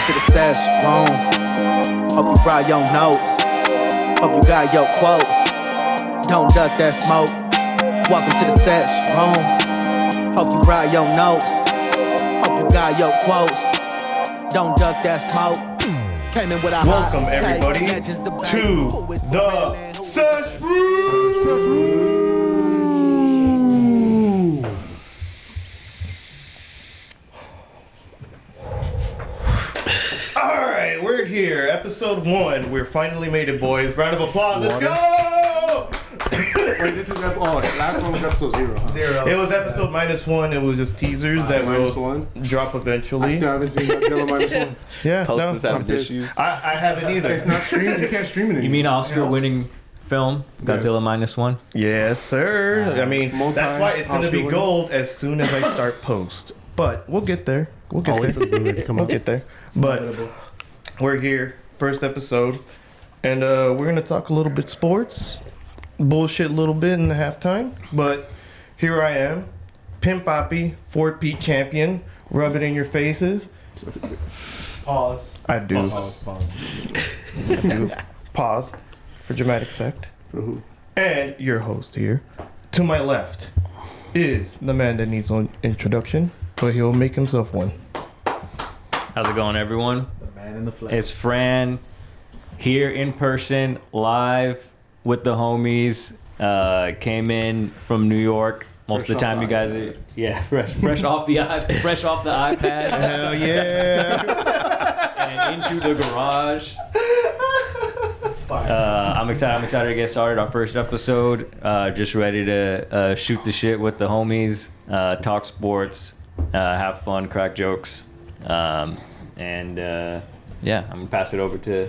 Welcome to the Sesh'room. Hope you brought your notes. Hope you got your quotes. Don't duck that smoke. Welcome to the Sesh'room. Hope you brought your notes. Hope you got your quotes. Don't duck that smoke. Came in with a welcome everybody to the Sesh'room. Alright, we're here. Episode 1. We're finally made it, boys. Round of applause. Let's go! Wait, this is last one was episode 0. Huh? 0. It was episode -1. It was just teasers that will drop eventually. I still haven't seen Godzilla -1. Yeah, Post is having issues. I haven't either. It's not streamed. You can't stream it anymore. You mean Oscar-winning film, Godzilla -1? Yes, sir. I mean, that's why it's going to be gold as soon as I start post. But we'll get there. We'll get there. For the Blu-ray to come We'll out. get there. But we're here, first episode, and we're going to talk a little bit sports, bullshit a little bit in the halftime. But here I am, Pimp Poppy, Fort Pete champion, rub it in your faces. Pause. I do. Pause. I do. Pause for dramatic effect. And your host here, to my left, is the man that needs no introduction, but he'll make himself one. How's it going, everyone? The man in the flesh. It's Fran here in person, live with the homies. Came in from New York. Most of the time, you guys are fresh off the iPad. Hell yeah! And into the garage. It's fine. I'm excited to get started. Our first episode. Just ready to shoot the shit with the homies, talk sports, have fun, crack jokes, I'm gonna pass it over to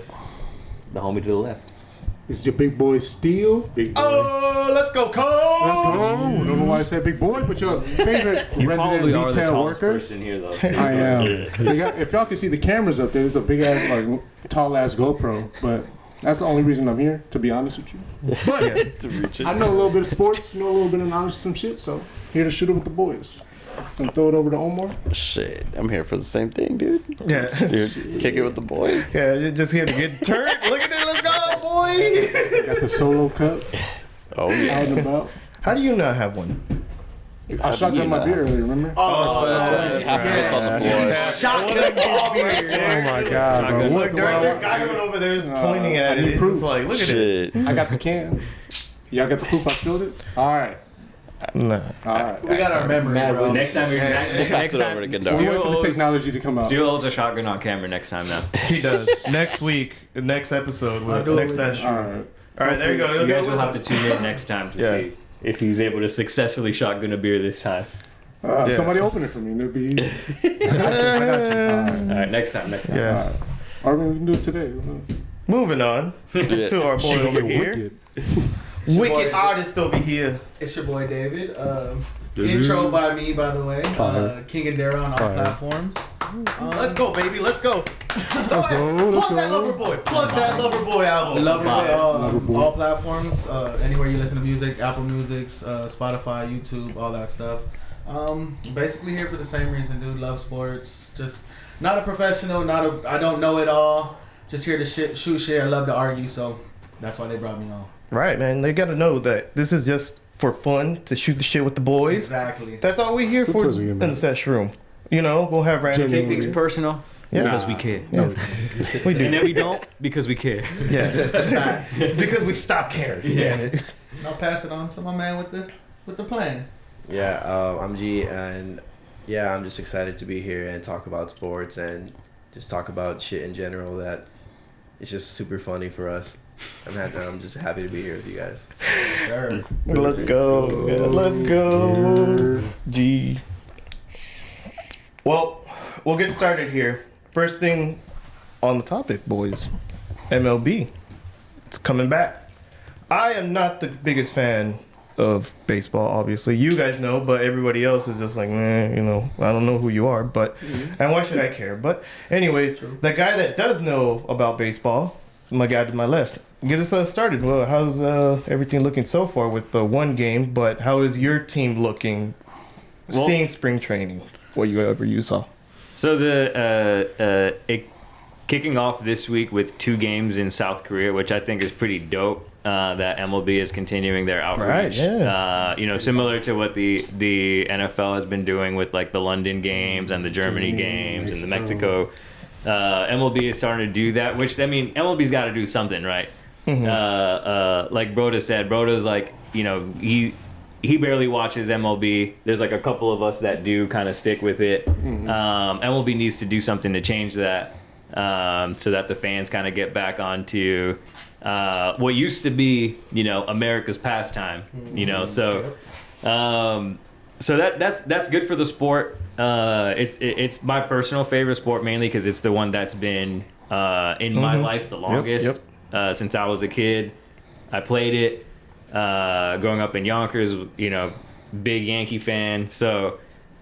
the homie to the left. It's your big boy Steel. Big boy. Oh, let's go, Cole! Let's go. I don't know why I said big boy, but your favorite You resident probably are the retail tallest worker. person here, though. I am. If y'all can see the cameras up there, there's a big ass, tall ass GoPro. But that's the only reason I'm here, to be honest with you. But To reach it. I know a little bit of sports, know a little bit of knowledge, some shit. So here to shoot it with the boys. And throw it over to Omar. Shit, I'm here for the same thing, dude. Yeah. Dude, kick it with the boys. Yeah, you're just here to get turned. Look at it, let's go, boy! Got the solo cup Oh out yeah. and about. How do you not have one? I shotgun my beer earlier, remember? Half of it's on the floor. Oh my god, bro. Look, the guy went over there is pointing at it. It's proof. just like, look at it. Shit. I got the can. Y'all got the proof I spilled it? Alright. Nah. Alright. We got our memory, bro. Next time, Pass it over to Gendar. We're waiting for the technology to come out. Steel owes a shotgun on camera next time now. He does. Next week, the next episode, next session. Alright. Alright, there you go. You guys will have to tune in next time to see if he's able to successfully shotgun a beer this time. Somebody open it for me. It'll be easy. I got you. All right, next time. Yeah. Alright. Or we can do it today. Moving on to our boy over here. Wicked artist over here. It's your boy David. Intro by me, by the way. King and Dara on all platforms. Let's go, baby. Let's go. Let's go. Plug that Loverboy. Plug that Loverboy album. Loverboy, all platforms. Anywhere you listen to music, Apple Music, Spotify, YouTube, all that stuff. Basically here for the same reason, dude. Love sports. Just not a professional. I don't know it all. Just here to shoot shit. I love to argue, so that's why they brought me on. Right, man. They got to know that this is just for fun to shoot the shit with the boys. Exactly. That's all we here for Sometimes we in get the Sesh'room. You know, we'll have random. Take things personal because we care. Yeah. We do. And then we don't because we care. Yeah. It's because we stop caring. Yeah. Damn it. And I'll pass it on to my man with the plan. Yeah, I'm G, and yeah, I'm just excited to be here and talk about sports and just talk about shit in general that it's just super funny for us. I'm just happy to be here with you guys. Sure. Let's go. Yeah, let's go. G. Well, we'll get started here. First thing on the topic, boys. MLB. It's coming back. I am not the biggest fan of baseball, obviously. You guys know, but everybody else is just like, you know, I don't know who you are, but, and why should I care? But anyways, the guy that does know about baseball, my guy to my left, get us started. Well, how's everything looking so far with the one game, but how is your team looking seeing spring training? Whatever you saw. So the kicking off this week with 2 games in South Korea, which I think is pretty dope. That MLB is continuing their outreach. Right, yeah. You know, similar to what the NFL has been doing with like the London games and the Germany games and the Mexico. MLB is starting to do that, which, I mean, MLB's got to do something, right? Like Broda said, Broda's like, you know, he barely watches MLB. There's like a couple of us that do kind of stick with it. MLB needs to do something to change that, so that the fans kind of get back onto what used to be, you know, America's pastime. You know, so that's good for the sport. It's my personal favorite sport, mainly because it's the one that's been in my life the longest. Since I was a kid. I played it growing up in Yonkers, you know, big Yankee fan. So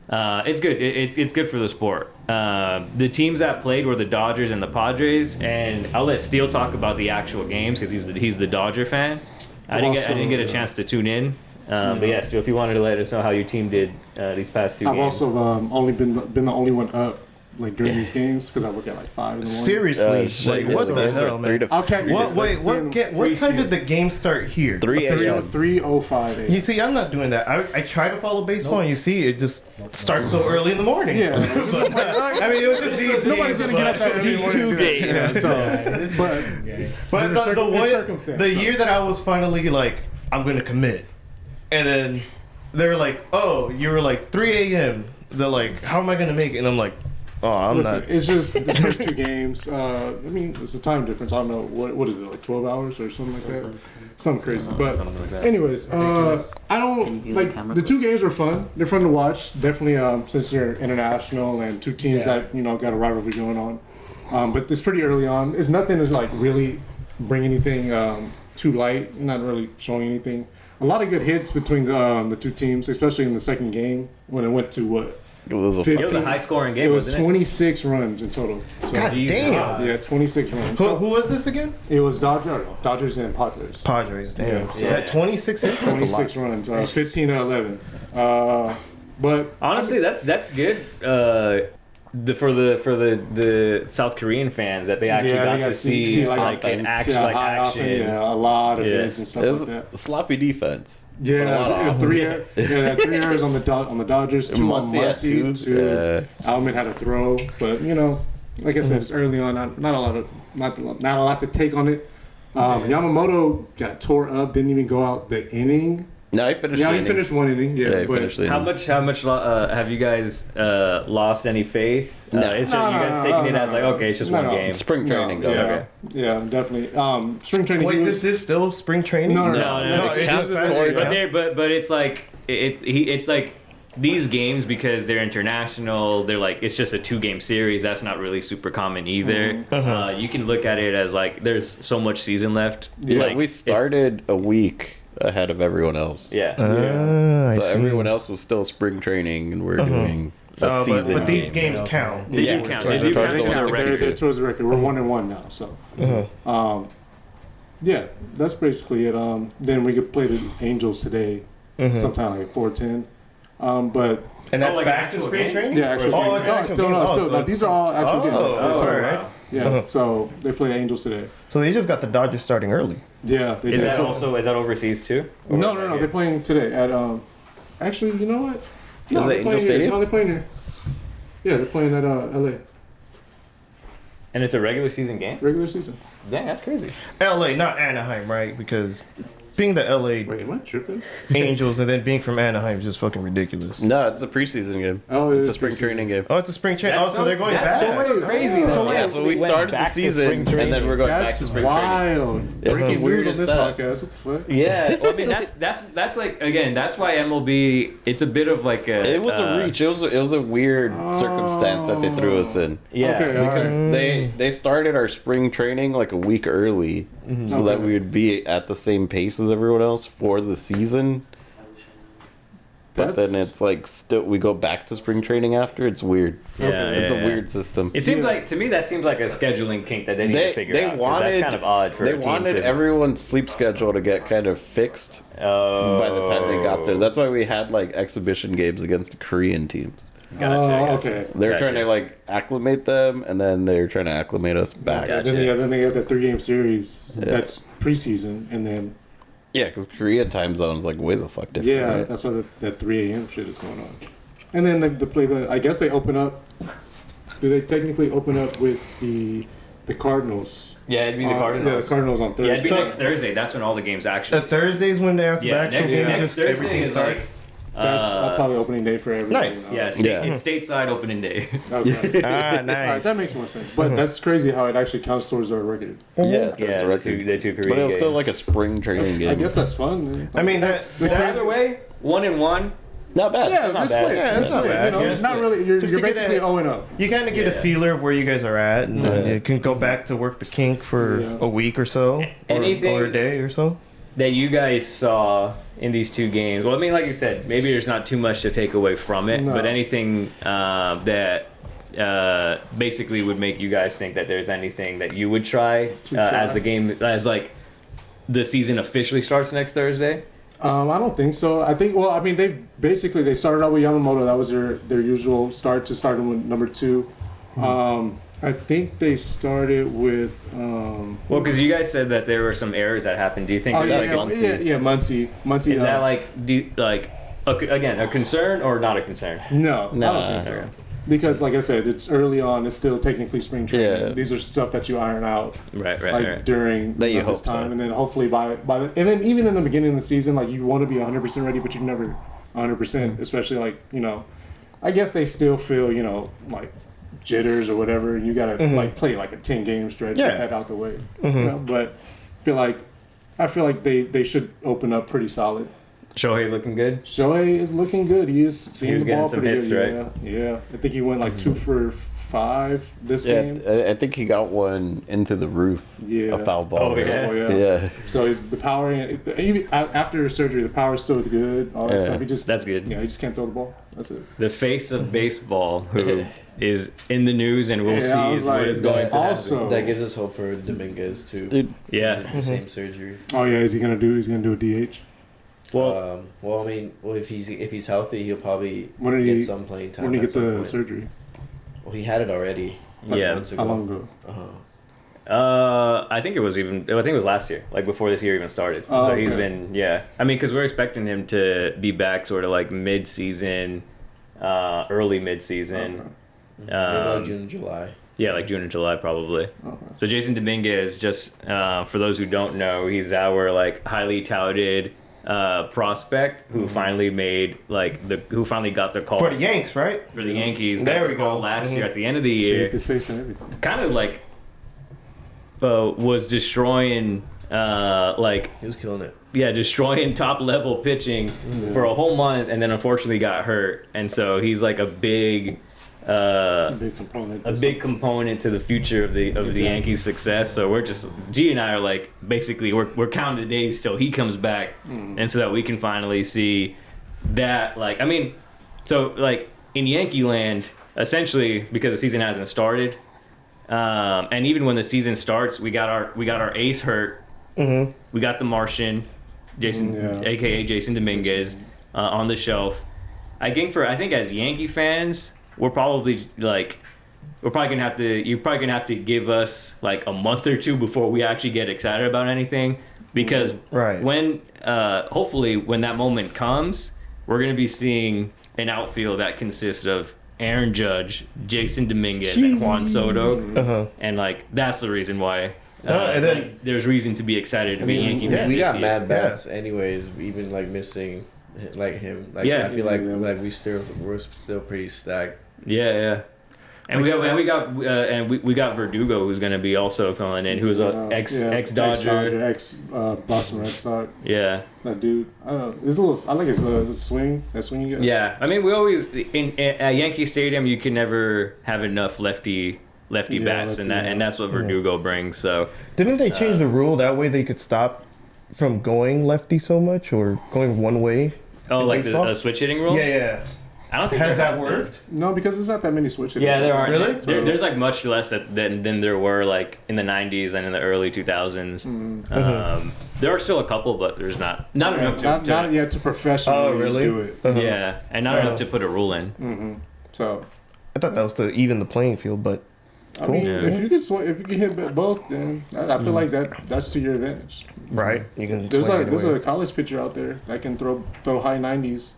it's good. It's good for the sport. The teams that played were the Dodgers and the Padres, and I'll let Steele talk about the actual games because he's the Dodger fan. I didn't get a chance to tune in. But yeah, so if you wanted to let us know how your team did these past 2 games. I've also only been the only one up like during these games because I work at like 5 in the morning. Seriously, like, what the hell, man? I'll count you. What time did the game start here? 3 a.m. 3:05 a.m. You see, I'm not doing that. I try to follow baseball, and you see, it just starts so early in the morning. Yeah. I mean, it was just these Nobody's games, gonna get up that early. These 2 games. Yeah, so, But circumstance, the so. year that I was finally like, I'm gonna commit, and then they were like, oh, you were like 3 a.m. They're like, how am I gonna make it? And I'm like, oh, I'm not. It's just the first 2 games. I mean, it's a time difference. I don't know what is it, like 12 hours or something like that. Something crazy. But anyways, I don't like the 2 games were fun. They're fun to watch. Definitely, since they're international and 2 teams that got a rivalry going on. But it's pretty early on. It's nothing to like really bring anything too light. Not really showing anything. A lot of good hits between the 2 teams, especially in the second game when it went to what. It was a 15. It was a high-scoring game. It was wasn't 26 runs in total. So, God damn. yeah, 26 runs. Who was this again? It was Dodgers and Padres. Padres. Damn. Yeah, so- 26 hits. That's a 26 lot. runs, 15 to 11. But Honestly, that's good. For the South Korean fans that they actually got to see like an action, high action. offense, a lot of Yeah. hits and stuff It like was that. sloppy defense. Yeah, 3 errors on the Dodgers, 2 on Muncy, 2. Alman had a throw, but like I said, it's early on. Not a lot to take on it. Yamamoto got tore up, didn't even go out the inning. No, he finished. Yeah, he finished 1 inning. Yeah, he but finished the How inning. much have you guys lost any faith? No. It's just, you guys taking it as like, okay, it's just one No. game. Spring training, though. Yeah, Okay. yeah, definitely. Spring training. Wait, he this is still spring training? No. No, it counts just- towards- But it's like it's like these games, because they're international. They're like, it's just a 2-game series. That's not really super common either. You can look at it as like there's so much season left. Yeah, Like, we it's- started a week ahead of everyone else. Yeah. I So see. everyone else was still spring training, and we're doing a season. but these game. games count. They Yeah, do count. we're They do towards count. the It's a 162. record. They're towards the record. We're 1-1 now, so. Yeah, that's basically it. Then we could play the Angels today, sometime like 4:10. But And that's like back actual to spring game? training? yeah, actually, Oh, it's actual game. no, these are all actual games. Oh, So, all right. Yeah, so they play the Angels today. So they just got the Dodgers starting early. Yeah, they Is did. that So- also overseas too? Or No, is that they're here? playing today at Actually, you know what? Is they're it playing Angel here. Stadium? No, they're playing here. Yeah, they're playing at LA And it's a regular season game. regular season. Dang, that's crazy. LA, not Anaheim, right? Because being the LA Wait, am I tripping? Angels and then being from Anaheim is just fucking ridiculous. No, it's a preseason game. Oh, It's a spring training game. Oh, it's a spring training. Oh, so they're going back. That's so crazy. So Yeah, so we started the season, and then we're going back That's to spring training. wild. It's Breaking the news on weirdest this setup. podcast. What the fuck? Yeah, well, I mean that's like, again, that's why MLB, it's a bit of like a. It was a reach. It was a weird circumstance that they threw us in. Yeah. Okay, Because they started our spring training like a week early, so that we would be at the same pace as everyone else for the season. But then That's- it's like still we go back to spring training after. It's weird. Yeah, It's a yeah. weird system. It seems like, to me, that seems like a scheduling kink that they need to figure out. 'Cause that's kind of odd for they a team wanted to. everyone's sleep schedule to get kind of fixed by the time they got there. That's why we had like exhibition games against Korean teams. Gotcha. Okay. They're Gotcha. trying to like acclimate them, and then they're trying to acclimate us back. Gotcha. Then they got the 3-game series. That's preseason, and then Yeah, because Korea time zone's like way the fuck different. yeah, right? that's why that 3 a.m. shit is going on. And then they play I guess they open up. Do they technically open up with the Cardinals? Yeah, it'd be the Yeah, the Cardinals. Cardinals on Thursday. Yeah, it'd be next Thursday. That's when all the games actually. Thursdays when the Yeah, actual next, game, next just Thursday everything is starts. like. That's probably opening day for everybody. Nice. Yeah, Yeah. it's stateside opening day. Okay. Ah, All right, nice. that makes more sense. But that's crazy how it actually counts towards our record. Yeah, Yeah, the two Korean but it was still games. like a spring training game. I guess that's fun. Man. I mean that. Either way, 1-1. not bad. Yeah, not just bad. split. Yeah, that's Just not split, bad. You know, Yeah, it's not split. really. You're Just to get basically that- 0-0. You kind of get a Yeah. feeler of where you guys are at, and you can go back to work the kink for Yeah. a week or so, or Anything- a day or so. That you guys saw in these two games. Well, I mean, like you said, maybe there's not too much to take away from it, No. but anything that basically would make you guys think that there's anything that you would try, try. as the game, as like the season officially starts next Thursday. I don't think so. I think. Well, I mean, they started out with Yamamoto. That was their usual start to start them with number 2. I think they started with. Well, because you guys said that there were some errors that happened. Do you think Oh there's yeah, like Muncie. is that like again a concern or not a concern? No, I Nah. don't think so. Because, like I said, it's early on. It's still technically spring training. Yeah. These are stuff that you iron out Right, like during That you this hope so. time, and then hopefully by the and then even in the beginning of the season, like you want to be 100% ready, but you're never 100%. Especially like I guess they still feel like jitters or whatever, and you gotta like play like a 10-game stretch, Yeah. get that out the way. But I feel like they should open up pretty solid. Shohei looking good. Shohei is looking good. He is seeing was the ball getting some pretty hits, good. right? Yeah. I think he went like 2 for 5 this Yeah, game. I think he got one into the roof. Yeah. A foul ball. Oh, yeah. Oh, Yeah. So the power, even after surgery, the power is still good. All that Yeah. stuff. He just That's good. he just can't throw the ball. That's it. The face of baseball, who is in the news, and we'll Yeah, I see was is what like, is going to also- happen. That gives us hope for Dominguez too. Dude, Yeah. The same surgery. Oh yeah, is he gonna do? He's gonna do a DH. Well, I mean, if he's healthy, he'll probably When did he- get some playing time. When did he at get some the point. surgery? Well, he had it already. Yeah. Months ago. How long ago? I think it was last year, like before this year even started. Oh, so he's okay. been, yeah. I mean, because we're expecting him to be back sort of like mid-season, early mid-season. Maybe like Um, June, July. Yeah, like June and July probably. Okay. So Jason Dominguez, just for those who don't know, he's our like highly touted prospect who finally made who finally got the call For the Yanks, right? for the Yankees. There got the we go. call last year at the end of the Shaved year. his face and everything. Kind of like was destroying He was killing it. destroying top level pitching for a whole month, and then unfortunately got hurt, and so he's like a big Big component. a big component to the future of the Exactly. Yankees' success. So we're just G and I are like basically we're counting the days till he comes back, and so that we can finally see that so in Yankee land, essentially because the season hasn't started, and even when the season starts, we got our ace hurt. We got the Martian, Jason, Yeah. aka Jason Dominguez, on the shelf. I think as Yankee fans, you're probably gonna have to give us like a month or two before we actually get excited about anything, because Right. when hopefully when that moment comes, we're gonna be seeing an outfield that consists of Aaron Judge, Jason Dominguez, and Juan Soto, and that's the reason why. And then- There's reason to be excited to be a Yankee fan We this got year. mad bats anyways, even like missing like him. Like Yeah. I feel like we're still pretty stacked. Yeah. And we got Verdugo, who's going to be also filling in, who's a ex Dodger. ex Boston Red Sox. Yeah. That dude. I don't know. It's a little. I like his swing. That swing you got. Yeah. I mean, we always at Yankee Stadium, you can never have enough lefty bats, lefty, and that's what Verdugo brings. So Didn't they change the rule that way they could stop from going lefty so much or going one way? in like baseball? the switch hitting rule. Yeah. I don't think Has there that been. worked? No, because there's not that many switches. Yeah, there aren't. Really? There's like much less than there were like in the 90s and in the early 2000s. There are still a couple, but there's not enough to Not yet to professionally Oh, really? do it. yeah, and not enough to put a rule in. So I thought that was to even the playing field, but I mean, Yeah. if you can hit both, then I feel like that's to your advantage. right, you can. There's swing it there's away. a college pitcher out there that can throw high 90s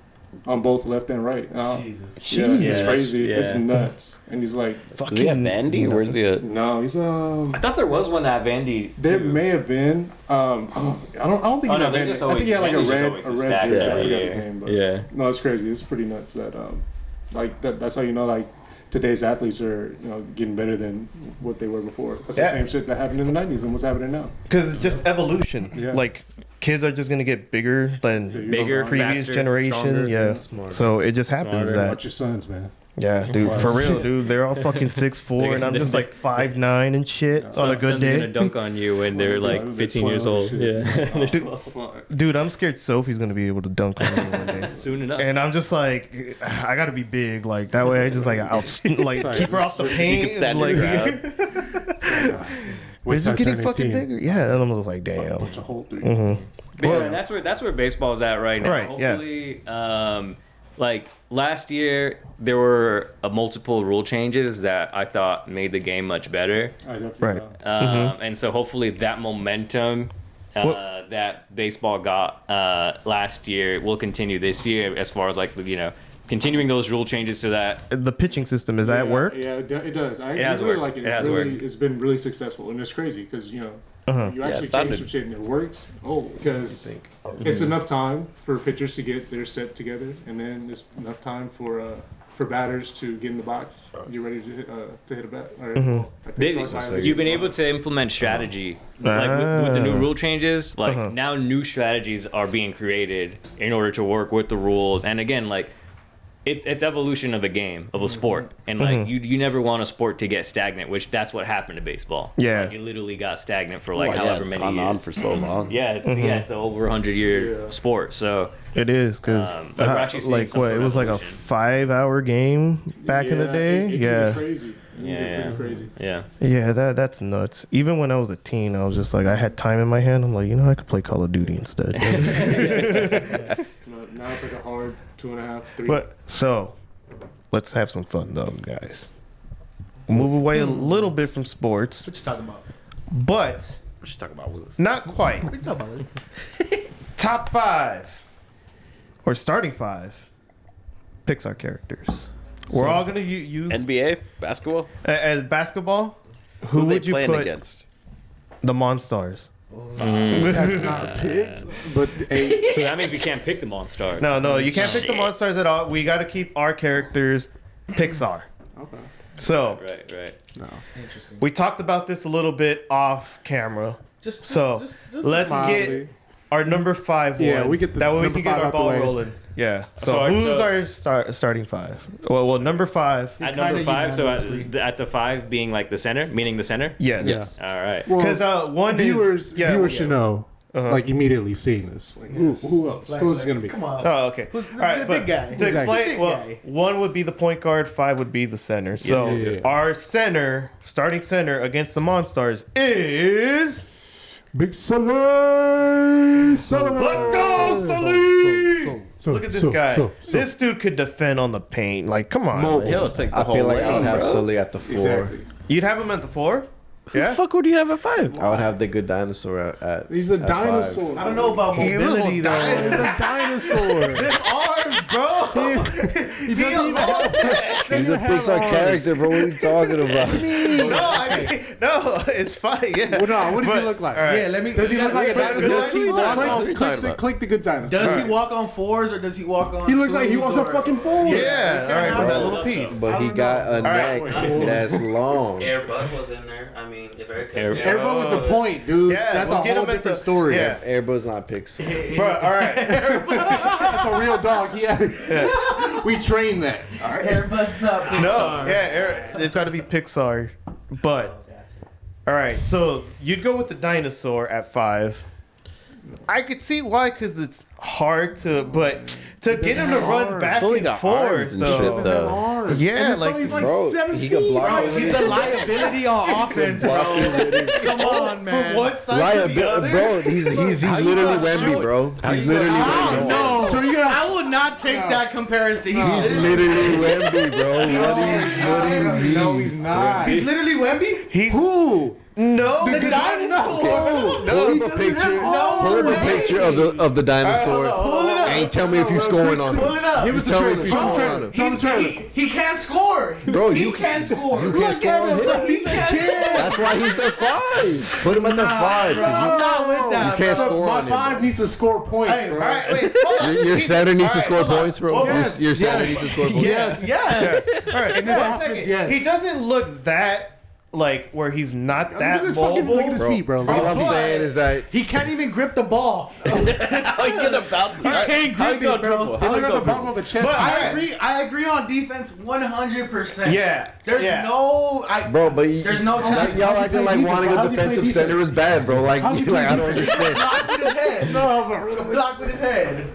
on both left and right. Jesus. Yeah, it's Jesus. crazy. Yeah. It's nuts. And he's like, Is he at Vandy or where's he at? no, he's I thought there was one at Vandy. There too. may have been. I don't think. Oh, He no, had they Vandy. just I think always- he had like Vandy's just a always red stacked. jersey. I Yeah, forgot his yeah. name, but Yeah. no, it's crazy. It's pretty nuts that like that's how you know like today's athletes are getting better than what they were before. That's Yeah. the same shit that happened in the 90s and what's happening now. Because it's just evolution. Yeah. Like kids are just gonna get bigger than Bigger, previous faster, generation. stronger, Yeah. Smarter. So it just happens Smarter. that. Watch your sons, man. Yeah, dude, for real, dude. They're all fucking 6'4", and I'm just like 5'9" and shit on a good Son's gonna day. dunk on you when they're like they're 15 years 12 old. and Yeah, shit. Oh, fuck. Dude, I'm scared Sophie's gonna be able to dunk on me one day. soon enough. And I'm just like, I gotta be big, like that way. I just like like Sorry, keep her off the paint. can stand like, your ground. they're Wait till I just getting turn fucking 18. bigger. Yeah, and I'm just like, damn. Bunch of whole 3. But yeah, that's where baseball's at right now. Right, yeah. Hopefully, like last year, there were multiple rule changes that I thought made the game much better. I definitely Right. know. And so hopefully that momentum Well- that baseball got last year will continue this year as far as like continuing those rule changes to that. The pitching system is that at work? Yeah, it does. I has really worked. like it. It has really, worked. It's been really successful, and it's crazy because you actually it change sounded- some shit and it works. Because it's enough time for pitchers to get their set together, and then it's enough time for batters to get in the box, get ready to hit a bat. Or, You've been able to implement strategy, like with the new rule changes. Like now, new strategies are being created in order to work with the rules. And again, like it's evolution of a game, of a sport, and like you never want a sport to get stagnant, which that's what happened to baseball. Yeah. Like, it literally got stagnant for like Well, yeah, however it's many gone years. on for so long. Yeah, it's it's an over 100-year sport. So It is because but we're actually seeing like some what sort it of was like a evolution. 5-hour game back in the day. It can Yeah. get crazy. It can get Yeah. pretty crazy. yeah. Yeah, that's nuts. Even when I was a teen, I was just like, I had time in my hand. I'm like, I could play Call of Duty instead. Now it's like a hard 2.5, 3. But so, let's have some fun though, guys. Move away a little bit from sports, What you talking about? but What you talking about, Willis? not quite. What you talking about? Top 5 or starting 5 Pixar characters. We're all gonna use NBA basketball. as basketball. Who Who they would you playing put? against? The Monstars. That's not a pick. But hey, So that means we can't pick the Monstars. No, you can't pick the Monstars at all. We got to keep our characters Pixar. okay. So Right. Interesting. we talked about this a little bit off camera. Just Let's Mildly. get our number 5 one. Yeah, we get the that way we number can get 5 our out the ball way. rolling. Yeah. So So- who's so- our starting 5? Well, number 5. At Kinda number 5, so unanimously. at the 5 being like the center, meaning the center. Yes. All right. Well, Because one viewers is yeah, should know, Uh-huh. like immediately seeing this. Like, who else? Who's it gonna be? Come on. Oh, okay. Who's the- All right, the but big guy? to explain, Big well, guy. 1 would be the point guard, 5 would be the center. So yeah. our starting center against the Monstars is Big Sully! Sully! Let's go, Sully! Look at this guy. So. This dude could defend on the paint. Like, come on. Mobile. man. He'll take the I whole feel like I lane, would have bro. Sully at the 4. Exactly. You'd have him at the 4? Who Yeah. the fuck would you have at 5? I would have the good dinosaur at He's a at dinosaur. I don't know about mobility He's though. a dinosaur. His arms, bro. He doesn't even have He's a Pixar character, bro. What are you talking about? no, it's fine. Yeah. Well, no, what does he But- look like? all right. Yeah, let me. Does he look like a dinosaur? Does he walk What are on? you talking about? Click the good dinosaur. Does he Alright. walk on 4s or does he walk on? He looks like he 2s wants a or- fucking four. Yeah. All right, I from that don't little know. piece. But he got a right. neck that's long. Air Bud was in there. I mean, if Eric Air- Everyone was the point, dude. Yeah, That's we'll a get whole him at different the- story. yeah. Airbud's not Pixar. Bro, all right. That's a real dog. We trained that. All right. Airbud's not Pixar. No, yeah, it's got to be Pixar. But all right, so you'd go with the dinosaur at 5. I could see why, because it's hard to, but to get him to run back Sully and got forth, arms and though. shit, though. Yeah, like, he's like bro, 7 he feet. could block bro. over He's a liability on offense, bro. Come on, man. from one side to the other. Bro, he's literally Wemby, bro. He's literally Wemby. No. So you're I will not take that comparison. He's literally Wemby, bro. What do you mean? No, he's not. He's literally Wemby? He's Who? no. The dinosaur. Pull up a picture. Pull up a picture of the dinosaur. Pull it up. And tell me if you're scoring on Pull him. it up. Give us the Tell me trailer. if you're Show the scoring trailer. on him. Show the trailer. He can't score. Bro, he you can't score. You can't score on him. He can't score. That's why he's the 5. Put him at the 5. Bro, I'm not with that. You can't bro. score My on him. 5 needs to score points, Hey, bro. All right, wait. Hold on. Your center needs to All score right, hold on. points, bro. Hold on. Yes, Your center yes. needs to score points. Yes. Yes. All right. In this One offense, second. yes. He doesn't look that like where he's not Look that at his fucking, mobile. look at his feet, bro. All I'm But- saying is that He can't even grip the ball. How you get about that? can't How you grip go it, bro. dribble? They How you look at go the bottom dribble? of the chest. But I agree on defense 100%. Yeah. There's yeah. no bro, but There's no chance. y'all acting like wanting a How's he play defensive defense? center is bad, bro. Like, How's he play I don't understand. block with his head. No, Block with his head.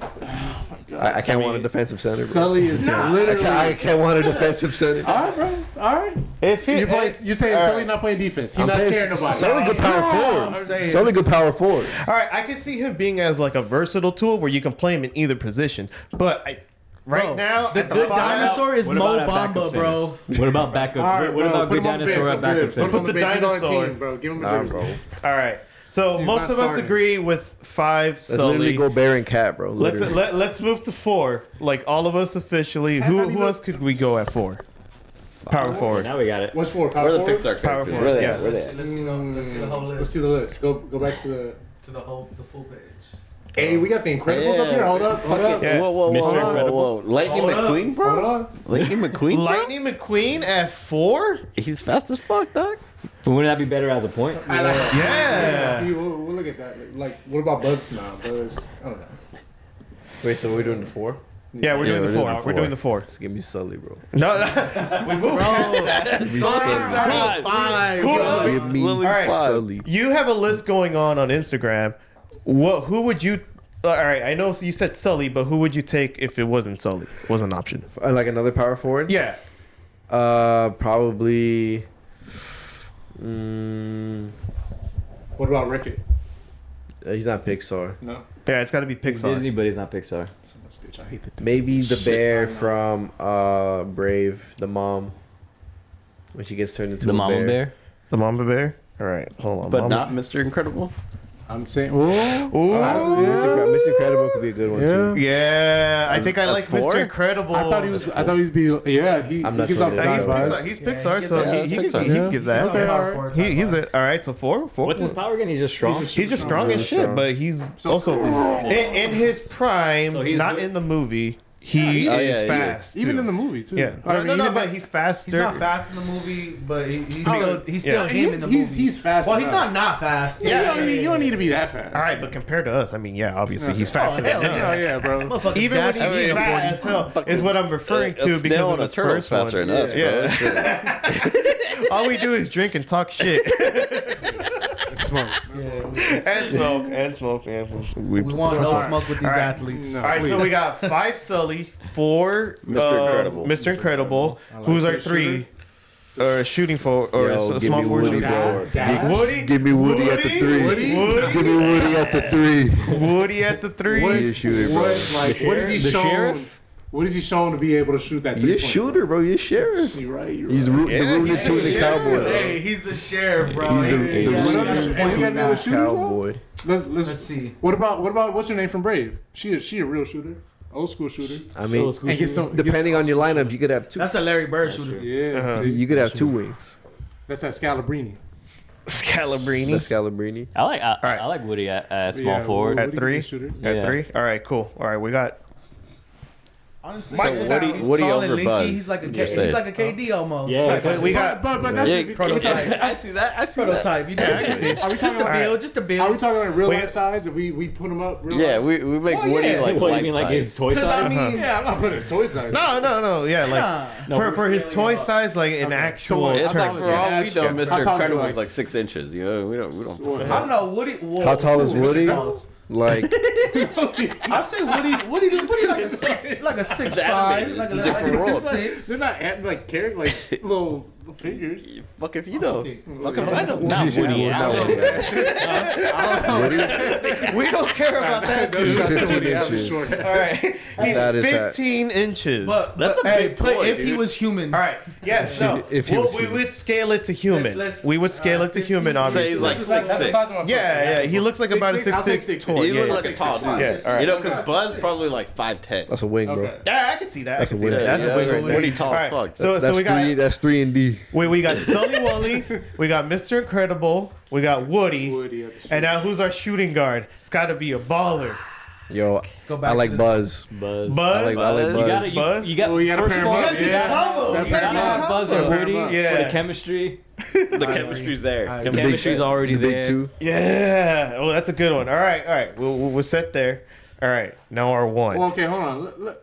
I can't want a defensive center, bro. Sully is Nah. literally. I can't want a defensive center. All right, bro. All right. If he, You're saying all Sully right. not playing defense. He's I'm not paying- scaring nobody. Sully good power forward. saying. Sully good power forward. All right, I can see him being as like a versatile tool where you can play him in either position. But right Bro, now, the at good five- dinosaur is What Mo about at backup Bamba, center? bro. What about backup? All right, what bro, about put good him on the dinosaur bench. at I'm backup good. Put him center? on the the bench. He's on the dinosaur. team, bro. Give him the Nah, jersey. bro. All right. So He's most not of us starting. agree with 5 Let's literally Sully. go Bear and Cat, bro. Let's Literally. let's move to 4. Like all of us officially. How do Who you else could we go at 4? Power forward. Now we got it. What's for? Where Power are the forward? Pixar Power characters? forward, Where are they? yeah. Where are they? Let's see the whole list. Let's see the list. Go back to the. To the full page. Hey, we got the Incredibles up here. Hold up. Hold up. Yeah. Whoa, whoa, Mr. whoa, whoa, Incredible. whoa. Lightning Hold up. McQueen, bro? Hold on. Lightning McQueen, bro? Lightning McQueen at 4? He's fast as fuck, dog. But wouldn't that be better as a point? Yeah. See, we'll look at that. Like, what about Buzz? Nah, Buzz. I don't know. Wait, so we're doing the 4? Yeah, we're doing the 4. We're doing the 4. Just give me Sully, bro. No, we moved. Five. Who- Give me All right. Sully. You have a list going on Instagram. Who would you? All right, I know you said Sully, but who would you take if it wasn't Sully? Was an option. Like another power forward? Yeah. Probably. What about Rickett? He's not Pixar. No. Yeah, it's got to be He's Pixar. Disney, but he's not Pixar. Bitch, I hate the. Maybe the bear from Brave, the mom. When she gets turned into The a Mama Bear. The Mamba Bear. All right, hold on. But Mama- not Mr. Incredible. I'm saying. Whoa. Ooh. Mr. Incredible could be a good one too. Yeah, I think I That's like 4? Mr. Incredible. I thought he was. I thought he was be. Yeah, he. I'm he not gives off totally Yeah, that he's sure. vibes. Pixar. He's Yeah, Pixar, he so gets he that. can Pixar. he can Yeah. give that. Okay, all right. He's a, all right. So 4. What's his power again? He's just strong. He's just strong as shit, strong. but he's also in his prime. So he's not good. in the movie. He Oh, is yeah, fast. Even too. in the movie too. Yeah, I mean, no, even but that- he's faster. He's not fast in the movie, but he's Yeah. still him in the movie. He's fast. Well, he's enough. not fast. Yeah, you don't need to be that fast. All right, but compared to us, I mean, yeah, obviously he's faster hell than yeah. us. Oh yeah, bro. Motherfucker's Even when he's dashing in a fat 40. as hell is what I'm referring to A because snail of and the a turtle's first one. faster than us, bro. Yeah. All we do is drink and talk shit Smoke. and smoke. We want no smoke with these athletes. No. All right, so we got 5 Sully, 4 Mr. Incredible. Mr. Incredible. like Who's our that 3? Shooting for or Yo, a give small me forward Woody, shooter. bro. Dash? Woody, Give me Woody at the 3. Woody? Give me Woody at the 3. Woody at the 3. You're a shooter, bro. What is he The shown? sheriff? What is he shown to be able to shoot that? You're a 3-point? shooter, bro. You're a sheriff. You're right. You're He's right. the rooting he's team, the the sheriff. cowboy. bro. Hey, he's the sheriff, bro. He's the Hey, rooting What other- team, and we got any other shooters, bro? cowboy. Let's see. What about what's her name from Brave? She a real shooter, old school shooter. I mean, And get some. depending on your lineup, you could have 2. That's a Larry Bird shooter. Yeah, see, You could have 2 wings. that's that Scalabrini. Scalabrini That's Scalabrini. I like Woody at small forward. At Woody 3? shooter. at Yeah. 3. All right, cool. All right, we got Honestly, Mike, he's Woody- he's Woody tall over and lanky. Buzz, He's like a you K, said. he's like a KD almost. Yeah, Type. we got But that's Yeah, prototype. I see that. I see that. Prototype. You know, Are we just talking a about? build, just a Are we build. talking like real Wait. life size? If we put him up? Real Yeah, life? we make Well, Woody yeah. like What, you life mean like his size. toy Because I size? mean, Yeah, I'm not putting his toy size. no, yeah, like nah. for his toy size, like an actual. It's How like tall for is all he? we know, How Mr. tall is he? Incredible Like- is like 6 inches. You know, we don't. I don't know. Woody. Whoa, How tall is Woody? I'd Like, say Woody like a 6'5", animated. like It's a a different world. 6'6". They're not like carrot like little Figures. Fuck if you know. Fuck if I know. Not Woody Allen. We don't care about that No dude. shots to 15 Woody Allen, inches. short. All right, he's That is 15 inches. That's a big boy, if he dude. was human. All right, yes, no. If he Well, was we human. would scale it to human. Let's- we would scale it to 15. human, Say obviously. he's like That's the size 6'6". of my foot. Yeah, he looks like about a 6'6", I'll take 6'6" 6'6". toy. He Yeah, looked yeah. like a tall dude. Yeah, all right. You know, because Buzz probably like 5'10". That's a wing, bro. Okay. Yeah, I can see that. That's I can a see win. that. That's Yeah, a win right there. Woody tall as All right, fuck. So That's we got That's 3 and D. we got Sully Wooly, we got Mr. Incredible, we got Woody, Woody at the and now who's our shooting guard? It's got to be a baller. Yo, Let's go back I to like this. Buzz. Buzz. Buzz. I like Buzz. Buzz. You gotta, Buzz? you got. Well, you gotta First pair of all, him up. You gotta Yeah. get combo. That You gotta pair get him got Buzz combo. and Woody Yeah. for the chemistry. The chemistry's there. The chemistry's already The big there. two. Yeah. Oh, that's a good one. All right. We'll set there. All right. Now our one. Well, okay, hold on.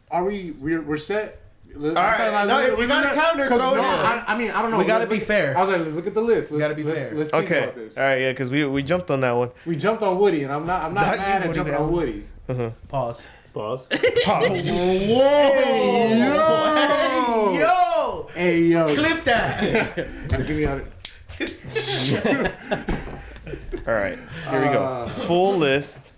Are we're set? All right, no, if we got a counter, throw it in. I mean, I don't know. We gotta Let's be look- fair. I was like, let's look at the list. Gotta be fair. Let's think Okay. about this. All right. Yeah, because we jumped on that one. We jumped on Woody, and I'm not Not mad you, at jumping Woody on Woody. Pause. Pause. Yo! Hey yo, Clip that! give me out. All right. Here we go. Full list.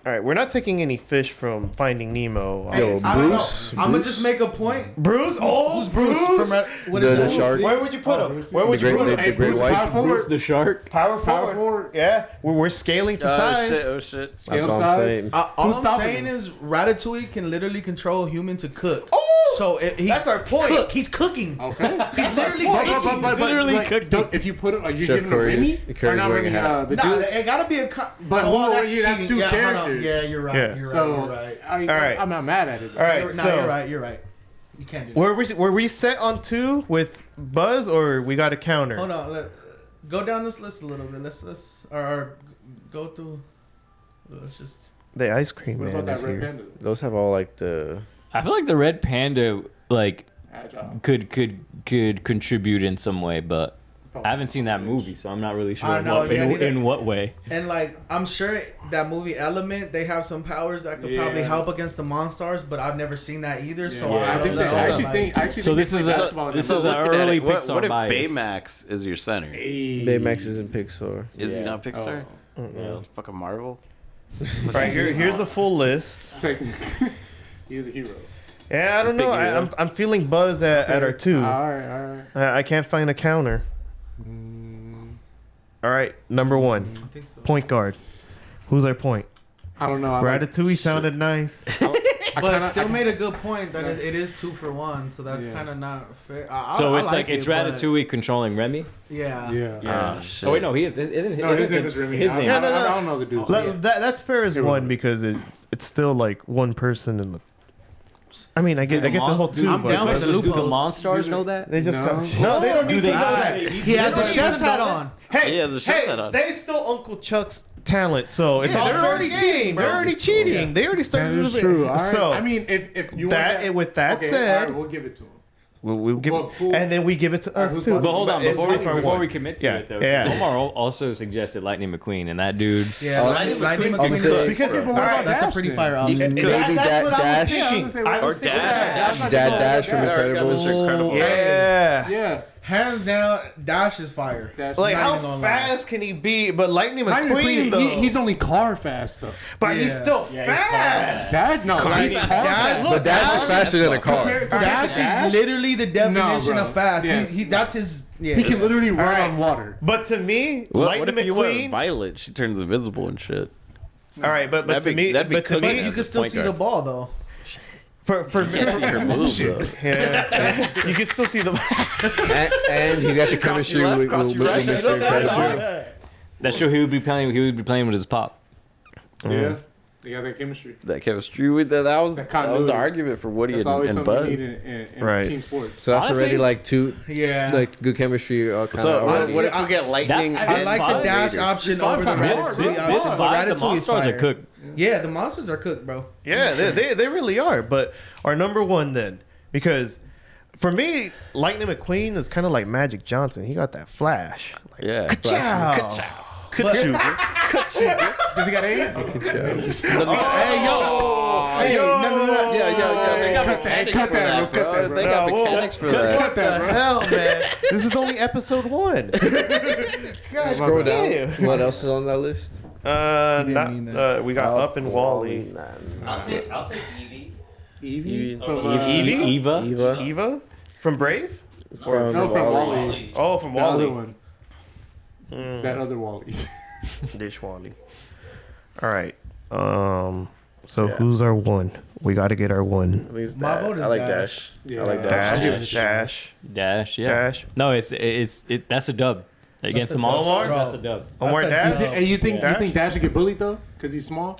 All right. We're not taking any fish from Finding Nemo. Yo, I don't know. Bruce. I'm gonna just make a point. Bruce. Oh, Who's Bruce? From what is The that? shark. Where would you put him? Bruce. Where would The you put great- him? Hey, the great Bruce, white. power forward. Bruce the shark. Power Power forward. forward. Yeah. We're scaling to Oh size. shit! Oh shit! That's Scale what I'm size. saying. All Who's I'm stopping saying him? is Ratatouille can literally control a human to cook. Oh! So if he That's our point. Cook, he's cooking. Okay. He's literally But- cooking. Literally like, cooked don't- if you put it, are you Chef giving him Curry- Remy? Curry's Or not wearing Remy? a hat. The Nah, dude? it gotta be a. But who are that's you? That's cheating. two Yeah, hold on. characters. Yeah, you're right. Yeah. You're right. So You're right. All right. I'm not mad at it. All right. You're, So you're right. You're right. You can't do that. were we set on 2 with Buzz, or we got a counter? Hold on. Go down this list a little bit. Let's or go through. Let's just. The ice cream What man about is that red here. panda? Those have all like the. I feel like the red panda like Agile. could contribute in some way, but I haven't seen that movie, so I'm not really sure I know, yeah, neither. in what way. And like, I'm sure that movie Element, they have some powers that could probably Yeah. help against the monsters, but I've never seen that either. So Yeah, I I don't think know. they, I actually Like, think. I actually So think this they is play a- basketball in this that is movie. a Looking at early it, what Pixar if bias. Baymax is your center? Baymax is in Pixar. Is he not Pixar? Yeah. Fucking Marvel. Right here's the full list. It's like, he is a hero. Yeah, I don't know. Big hero. I'm feeling Buzz at our 2. All right. I can't find a counter. All right, number 1, I think so. point guard. Who's our point? I don't know. Ratatouille sounded nice. But still made a good point that it is 2 for 1, so that's kind of not fair. So I it's like it's it, but- Ratatouille controlling Remy. Yeah. Yeah. Oh shit! Oh wait, no, he is. Isn't No, his isn't name the- is Remy. His I name. don't- No, no, I no. don't know the dude's Oh, name. That's fair as Here we 1 go. because it's still like one person in the. I mean, I get the whole 2. I'm but down for the Do the loopholes. Monstars know that? They just No. got, no, they don't need to know that. He has a chef's hat on. Hey, He has a chef's hat on. they stole Uncle Chuck's talent, so it's Yeah, all they're fair already game. cheating, bro. They're already cheating. They already That started. is true. All right. So I mean, if you that- want with that okay, said- all right, we'll give it to him. we'll give, Well, who- and then we give it to us who's too. part But hold on, It's before we, different before one. we commit to Yeah, it though, yeah. Omar also suggested Lightning McQueen, and that dude. Yeah, Lightning I'm McQueen. saying- Because But all what right, about That's a Dash pretty then? fire option. Maybe that's what I was Dash. thinking. I Or was thinking Dash. that. Dash from Yeah, or got Incredibles. Mr. Incredible. Yeah. Yeah. Hands down, Dash is fire. Dash. Like Not how even gonna lie. fast can he be? But Lightning Lightning McQueen, McQueen, though. he's only car fast though. but he's Yeah. still he's fast. That no, he's car fast. Look, But Dash is faster than a car. Dash Dash is literally the definition bro. of fast. Yes. He that's his. Yeah. He can literally run right. on water. But to me, What Lightning if you went McQueen. Violet? She turns invisible and shit. All right, but That'd to be- me, that'd be but to cooking. But me, you can still point see guard. the ball though. for Can't see her move though. yeah, you can still see the. And he's got your chemistry left, with cross you right. Mr. Incredible. That show he would be playing. He would be playing with his pop. Yeah. They got that chemistry. That chemistry with that. That was That the continuity. argument for Woody That's and, always and something Buzz. you need in Right. team sports. So that's Honestly- already like 2, Yeah. like good chemistry. Kind So of. what if we get lightning? That- I and like the five? Dash Vader? option five over the times. Ratatouille This option. This but vibe, the Ratatouille is Monstars fire. are cooked. Yeah, the monsters are cooked, bro. Yeah, they really are. But our number 1 then, because for me, Lightning McQueen is kind of like Magic Johnson. He got that flash. Like, Yeah. ka-chow. Does he got 8? Hey yo, hey yo, no, Yeah. They got Cut that, mechanics cut for that, that, bro, cut bro. that, bro. They got No, well, mechanics for that. Cut that, bro. Hell, man. This is only episode 1. God Scroll damn. down. What else is on that list? Not, we got Up and Wally. I'll take Evie. Evie? Oh, From, Evie? Eva. Eva. Eva? From Brave? From No, from Wall-E. Wall-E. Oh, from The other Wally. one. That other Wall-E. Dish Wally. All right. So who's our one? We got to get our one. I think it's My that. vote is I like Dash. Dash. Yeah. I like Dash. Dash. Dash. Yeah. Dash. No, it's that's a dub against the a Monsters. dub. That's a dub. Omar That's a Dash? dub. Hey, you think Dash? Dash would get bullied though? Because he's small?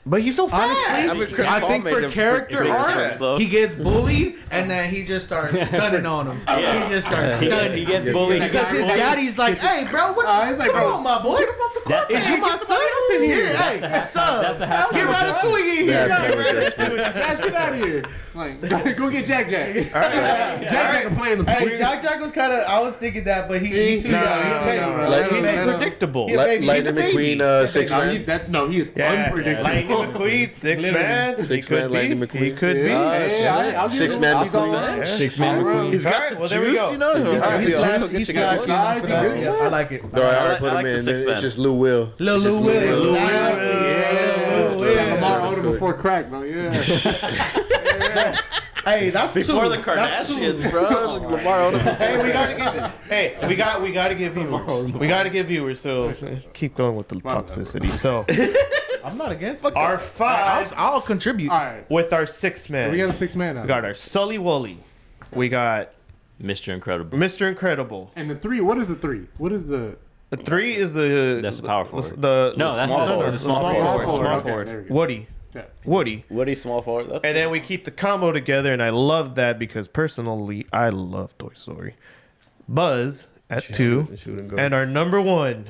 But he's so fast. Honestly, I think for character arc, he gets bullied and then he just starts stunning on him. Yeah. He just starts He stunning. gets bullied. Because his daddy's like, hey, bro, what? He's like, Come bro, on, my boy. That's Is you my son? in here. Hey, That's son. the halftime Get address. Ratatouille in here. Dash, get out of here. Like, go get Jack Jack. Jack Jack can play in the Hey, Jack Jack was kind of, I was thinking that, but he too young. He's a baby, bro. Like, He's a he's baby. Predictable. Yeah, baby. He's a Lightning baby. McQueen, 6 No, man. he is unpredictable. Lightning McQueen, 6 man. Six He could man, be. Lightning He McQueen. could be. Hey, I'll give Six him- man he's all McQueen. right. Six man All right. McQueen. He's got All right, the well, there we juice, go. you know. He's All right, flashy. He's He's flashy enough for that. Yeah, I like it. No, I already put I like him the in. six It's man. just Lil Will. Lil Will. Will. Exactly. Yeah, Lil Will. Lamar Odom before crack, bro. Yeah. Hey, that's Before two. the That's two. Kardashians, bro. Lamar Odom. Hey, we gotta give. Hey, we gotta give viewers. We gotta give viewers. So keep going with the toxicity. So I'm not against it. our 5 I'll contribute. All right. with our 6 man. We got a 6 man now. We got our Sully Wooly. We got Mr. Incredible. Mr. Incredible. And the 3, what is the 3? What is the The 3 is the. That's the power forward. No, that's small the forward. small Small forward. forward. Okay, Forward. there we go. Woody. Yeah. Woody. Woody small forward. That's And then we keep the combo together, and I love that because personally, I love Toy Story. Buzz at 2, Shoot and go. and our number 1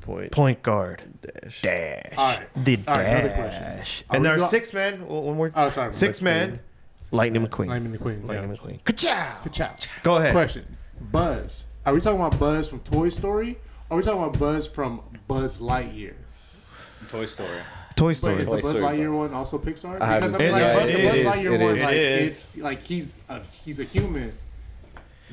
Point. point guard, Dash. Dash. All right. The All right, another Dash. question. And Are our we go- 6 man, one more. Oh, sorry. 6 man, Lightning McQueen. Lightning McQueen. Lightning Yeah. McQueen. Ka-chow! Ka-chow. Go ahead. Question. Buzz. Are we talking about Buzz from Toy Story? Or are we talking about Buzz from Buzz Lightyear? Toy Story. Toy Wait, Story. is the Toy Buzz Story. Lightyear one also Pixar? I Because haven't- I mean, like, Yeah, Buzz, it the Buzz is, Lightyear it one, is. like, It is. it's like he's a human.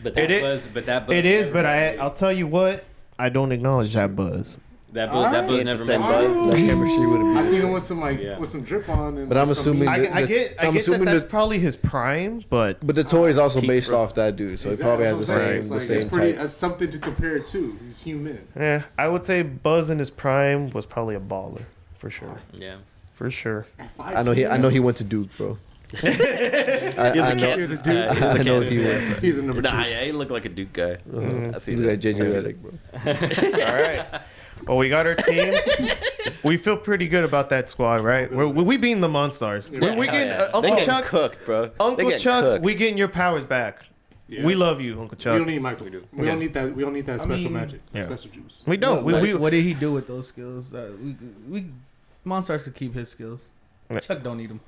But that It is- buzz. But that buzz. It is, never but made it. I'll tell you what, I don't acknowledge that buzz. That buzz. That buzz Alright. never Same made buzz. it. That chemistry would I have seen been. him with some with some drip on. And But I'm some assuming meat. I get I'm that assuming that's that- probably his prime, but But the toy is also Keep based bro- off that dude, so he Exactly, probably has the that's what I'm saying. same It's the like, same it's pretty. type. That's something to compare it to. He's human. yeah, I would say Buzz in his prime was probably a baller for sure, Yeah. for sure. I know he went to Duke, bro. He's a I know. Kansas Dude, guy. He's a I know Kansas he guy. went. He's a number 2. Nah, yeah, he looked like a Duke guy. I see Look at that. JJ I see Redick, bro. All right. Well, we got our team. We feel pretty good about that squad, right? We beating the Monstars. We Hell getting yeah. They Uncle getting Chuck. cooked, bro. They Uncle getting Chuck, cooked. we getting your powers back. Yeah. We love you, Uncle We Chuck. don't need Michael. We Yeah. don't need that. We don't need that special mean, magic. yeah. Special juice. We don't. What did he do with those skills? We Monstars could keep his skills. Yeah. Chuck don't need them.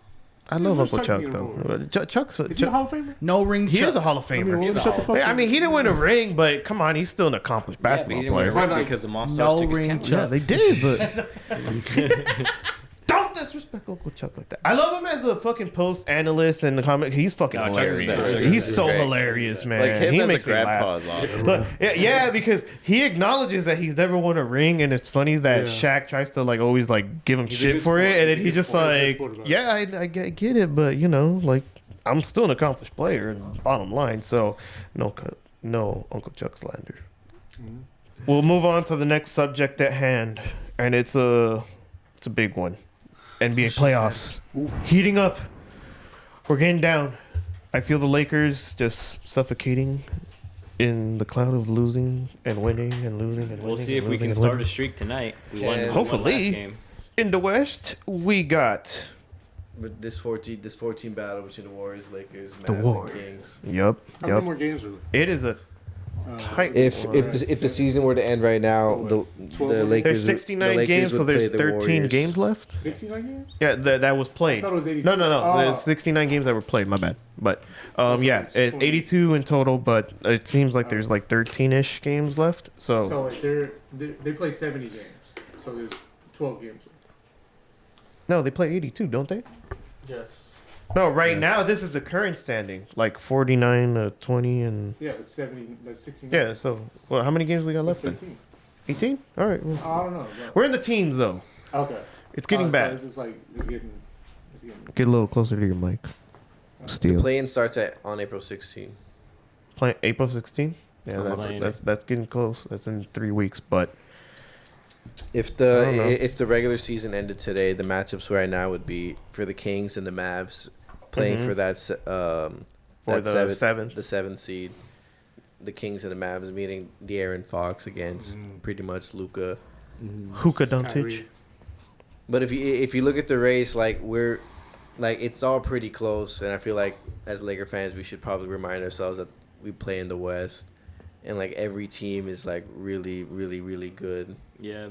I love What's Uncle Chuck Chuck being though. Chuck's Is he a Hall of Famer? No ring. he Chuck. is a Hall of I mean, Famer. well, shut the fuck I up. mean, he didn't win a ring, but come on, he's still an accomplished basketball He didn't win a player. ring Right, because the Monsters no took his ring talent. Chuck. Yeah, they did, but don't disrespect Uncle Chuck like that. I love him as a fucking post analyst and the comic. He's fucking No, Chuck is hilarious. better. He's Chuck so great. hilarious, man. Like him he as a makes me grandpa laugh. is awesome. Look, yeah, because he acknowledges that he's never won a ring, and it's funny that Yeah. Shaq tries to like always like give him He's a shit good for it, sport. and then he's just He's a good like, sport about it. yeah, I get it, but you know, like I'm still an accomplished player, and bottom line, so no Uncle Chuck slander. We'll move on to the next subject at hand, and it's a big one. NBA playoffs heating up. We're getting down. I feel the Lakers just suffocating in the cloud of losing and winning and losing and winning. We'll see and if we losing can and start winning. a streak tonight. We Yeah. won. we won Hopefully. last game. In the West, we got But this 14 battle between the Warriors, Lakers, Mavs, The War. and Kings. Yup. How many more games are It is a tight. If the season were to end right now, the 12 Lakers. There's 69 the Lakers games, so would there's play the 13 Warriors. games left. there? 69 games? Yeah, that was played. I thought it was 82. No. Oh. There's 69 games that were played. My bad. But yeah, it's it's 20. 82 in total. But it seems like there's like 13ish games left. So like they play 70 games. So there's 12 games. No, they play 82, don't they? Yes. No, right now this is the current standing, like 49-20, and Yeah, it's 70. That's 69. yeah. So, well, how many games we got left? That's Then 18. 18. All right, well, I don't know. But, we're in the teens though. okay. It's getting So bad. it's like it's getting. Get a little closer to your mic. Steel. Play-in starts on April 16th. Play April 16. Yeah, Playing. that's getting close. That's in 3 weeks, but If I don't know. the regular season ended today, the matchups right now would be for the Kings and the Mavs playing Mhm. for that for the seventh seventh. seed. The Kings and the Mavs meeting De'Aaron Fox against pretty much Luka. Hookah Doncic. Kyrie. But if you look at the race, like it's all pretty close, and I feel like as Laker fans, we should probably remind ourselves that we play in the West, and like every team is like really, really, really good. Yeah.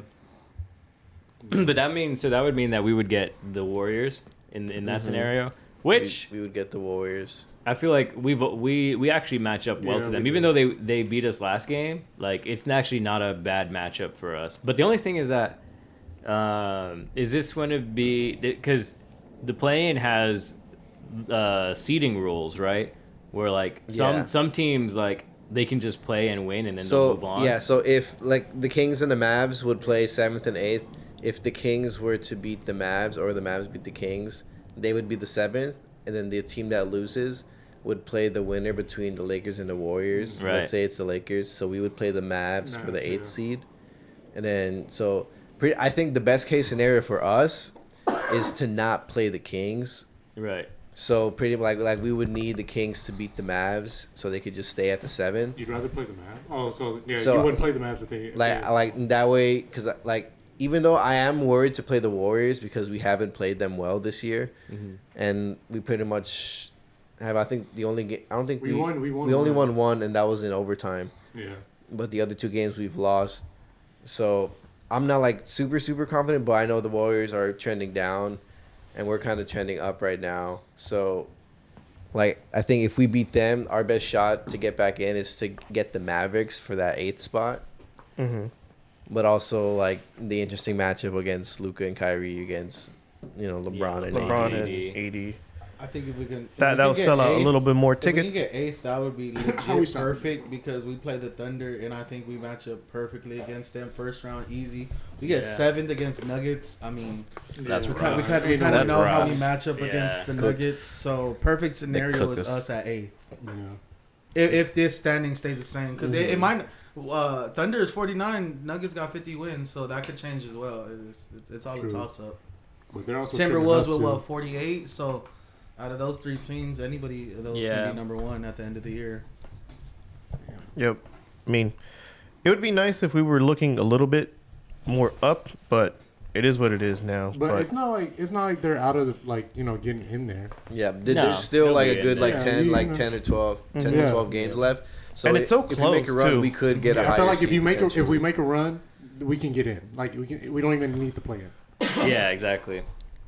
But that would mean that we would get the Warriors in that scenario, which we would get the Warriors. I feel like we actually match up well Yeah, to them. we Even do. though they beat us last game, like it's actually not a bad matchup for us. But the only thing is that is this going to be because the play-in has seeding rules, right? Where like Yeah. some teams like they can just play and win and then they'll move on. Yeah, so if like the Kings and the Mavs would play 7th and 8th, if the Kings were to beat the Mavs or the Mavs beat the Kings, they would be the 7th, and then the team that loses would play the winner between the Lakers and the Warriors. Right. Let's say it's the Lakers, so we would play the Mavs for the Mavs, 8th yeah. seed. And then I think the best case scenario for us is to not play the Kings. Right. So pretty like we would need the Kings to beat the Mavs so they could just stay at the 7. You'd rather play the Mavs? Oh, so yeah, So, you wouldn't play the Mavs if they Like that way, because like even though I am worried to play the Warriors because we haven't played them well this year, and we pretty much have I think the only game I don't think We won we only one. won one, and that was in overtime. Yeah. But the other 2 games we've lost, so I'm not like super confident, but I know the Warriors are trending down, and we're kind of trending up right now. So like I think if we beat them, our best shot to get back in is to get the Mavericks for that 8th spot. Mm-hmm. But also like the interesting matchup against Luka and Kyrie against LeBron and LeBron AD. and AD. I think if we can, That will sell out a little bit more If we tickets. can get 8th, that would be How we legit sound? perfect because we play the Thunder, and I think we match up perfectly against them. First round, easy. We get 7th against Nuggets. I mean, That's we rough. kind of That's know how rough. we match up Yeah. against the Nuggets. So perfect scenario cooked is us. us at 8th. Yeah. If this standing stays the same, because it might. Thunder is 49. Nuggets got 50 wins, so that could change as well. It's all True. a toss up. But they're also Timberwolves trending up, with 48. So out of those 3 teams, anybody of those Yeah. can be number 1 at the end of the year. Yep. I mean, it would be nice if we were looking a little bit more up, but it is what it is now. But it's not like they're out of getting in there. Yeah, No, there's still they'll like be a in good there. like Yeah, 10 you like know. 10 or 12 10 Yeah. or 12 games left. So And it's so if we make a close, run, too. we could get a I higher feel like if seed we potentially. make a run, we can get in. Like we don't even need to play in. Yeah, exactly.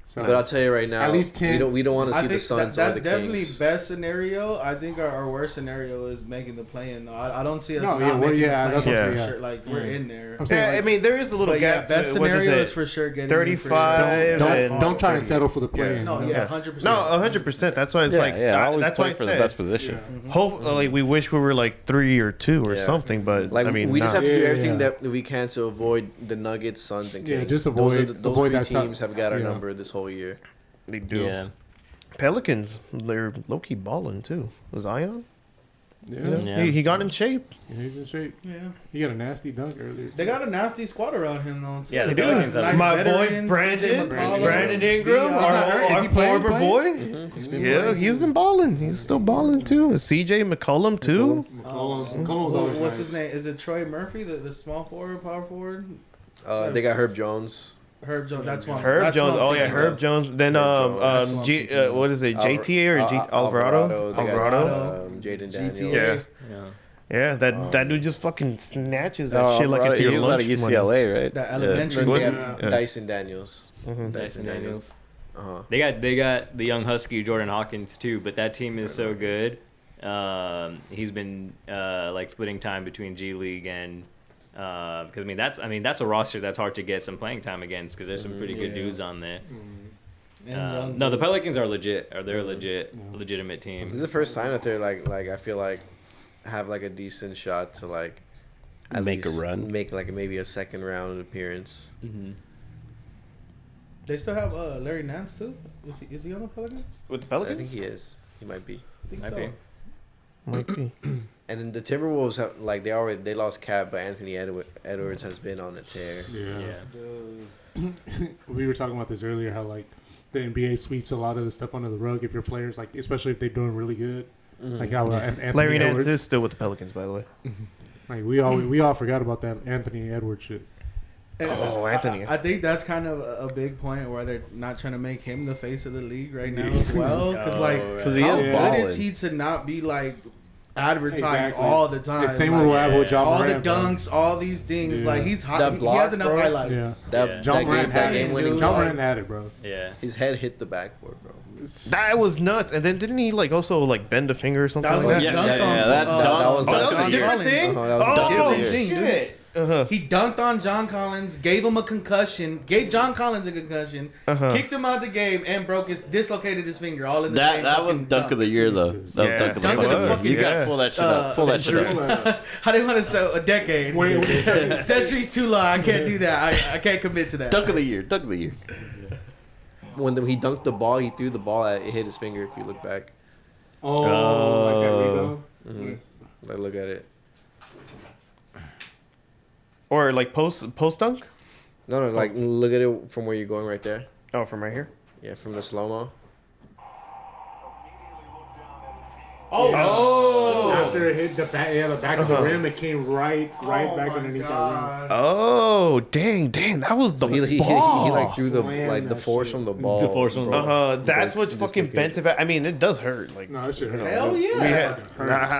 So But I'll tell you right now, At least 10. we don't want to I see the think Suns that's or the definitely Kings. best scenario. I think our worst scenario is making the play-in. I don't see us No, not yeah, well, making yeah, the that's play-in what I'm for saying, sure. Like we're in there. I'm saying, Yeah, like, I mean, there is a little But yeah, gap. best What is scenario it? is for sure getting 35 don't try and settle for the play. No, you know? yeah, 100%. No, 100%. That's why it's like always that's play why I for the said, best position. Yeah. Hopefully, we wish we were like 3 or 2 or Yeah. something, but Like I mean, we just nah. have to do Yeah, everything yeah. that we can to avoid the Nuggets, Suns, and Kings. Yeah, just those avoid- those avoid 3 that top- teams have got our yeah. number this whole year. They do. Yeah. Pelicans, they're low key balling too. Was Zion? Yeah. Yeah. He got in shape. He's in shape. Yeah. He got a nasty dunk earlier. They got a nasty squad around him though. Too. Yeah, the They got Pelicans have- My boy veterans, Brandon, CJ McCollum. Brandon Ingram, B, our, not hurt. Is our he playing? former boy. He's been Yeah, playing. he's been balling. He's still balling too. CJ McCollum too. McCollum's What's always his nice. name? Is it Troy Murphy, the small forward, power forward? They got Herb Jones. Herb Jones. That's one. Herb that's Jones. what I'm Oh yeah, thinking Herb of. Jones. Then Herb Jones. That's what I'm G. thinking of. What is it? JTA or Alvarado? They got, Alvarado. Jaden Daniels. GTA. Yeah. Yeah. Yeah, that dude just fucking snatches that Oh, shit like it's he your was out lunch of money. UCLA, right? That Then elementary. they Was have it? Yeah. Dyson Daniels. Dyson Daniels. Uh-huh. They got the young husky Jordan Hawkins too, but that team is so good. He's been like splitting time between G League and because that's a roster that's hard to get some playing time against because there's some pretty good dudes on there. No, the Pelicans are legit. They're a legitimate This team. is the first time that they're like I feel like have like a decent shot to like at Make a least run. make like maybe a second round appearance. They still have Larry Nance too. Is he on the Pelicans? With the I Pelicans? think he is. He might be. I think Might so. be. Might be. And then the Timberwolves have like they lost Cap, but Anthony Edwards has been on a tear. Yeah. Yeah. We were talking about this earlier. How like the NBA sweeps a lot of the stuff under the rug if your players like, especially if they're doing really good. Like how Anthony Larry Nance Edwards, is still with the Pelicans, by the way. like we all forgot about that Anthony Edwards shit. And Oh, Anthony. I think that's kind of a big point where they're not trying to make him the face of the league right now as well. Because Because he how is good balling. is he to not be like advertised Exactly. all the time? The same Like, with John all the Morant, bro. dunks, all these things. Yeah. Like he's hot. That He block, has enough bro. highlights. Yeah. That, Yeah. John Morant that had it. game winning John block, Morant had it, bro. Yeah. his head hit the backboard, bro. That was nuts. And then didn't he like also like bend a finger or something That was like when he that? Yeah, dunked yeah, on. yeah, that dunk- that was Oh, that was John a different Collins. thing? Oh, that was a Oh, different thing, dude. shit. Uh-huh. He dunked on John Collins, gave him a concussion, gave John Collins a concussion, kicked him out the game, and dislocated his finger all in the same That was fucking dunk of the year though. Jesus. That was Yeah. dunk of the Dunk of the year. fucking- You gotta yeah. pull that shit up. Pull that shit up. How they want to sell a decade? Century's too long. I can't do that. I can't commit to that. Dunk of the year. Dunk of the year. When he dunked the ball, he threw the ball at it hit his finger. If you look back, Oh, like that rebound. like look at it. Or like post dunk? No, like look at it from where you're going right there. Oh, from right here. Yeah, from the slow mo. After it hit the back of the rim, it came right back underneath that rim. Oh, dang, that was the He ball. like threw the Slammed like the that force shit. from the ball. The force from the bro. That's what's Just fucking look bent at about. I mean, it does hurt. Like, No, that shit hurt. Hell yeah. we had.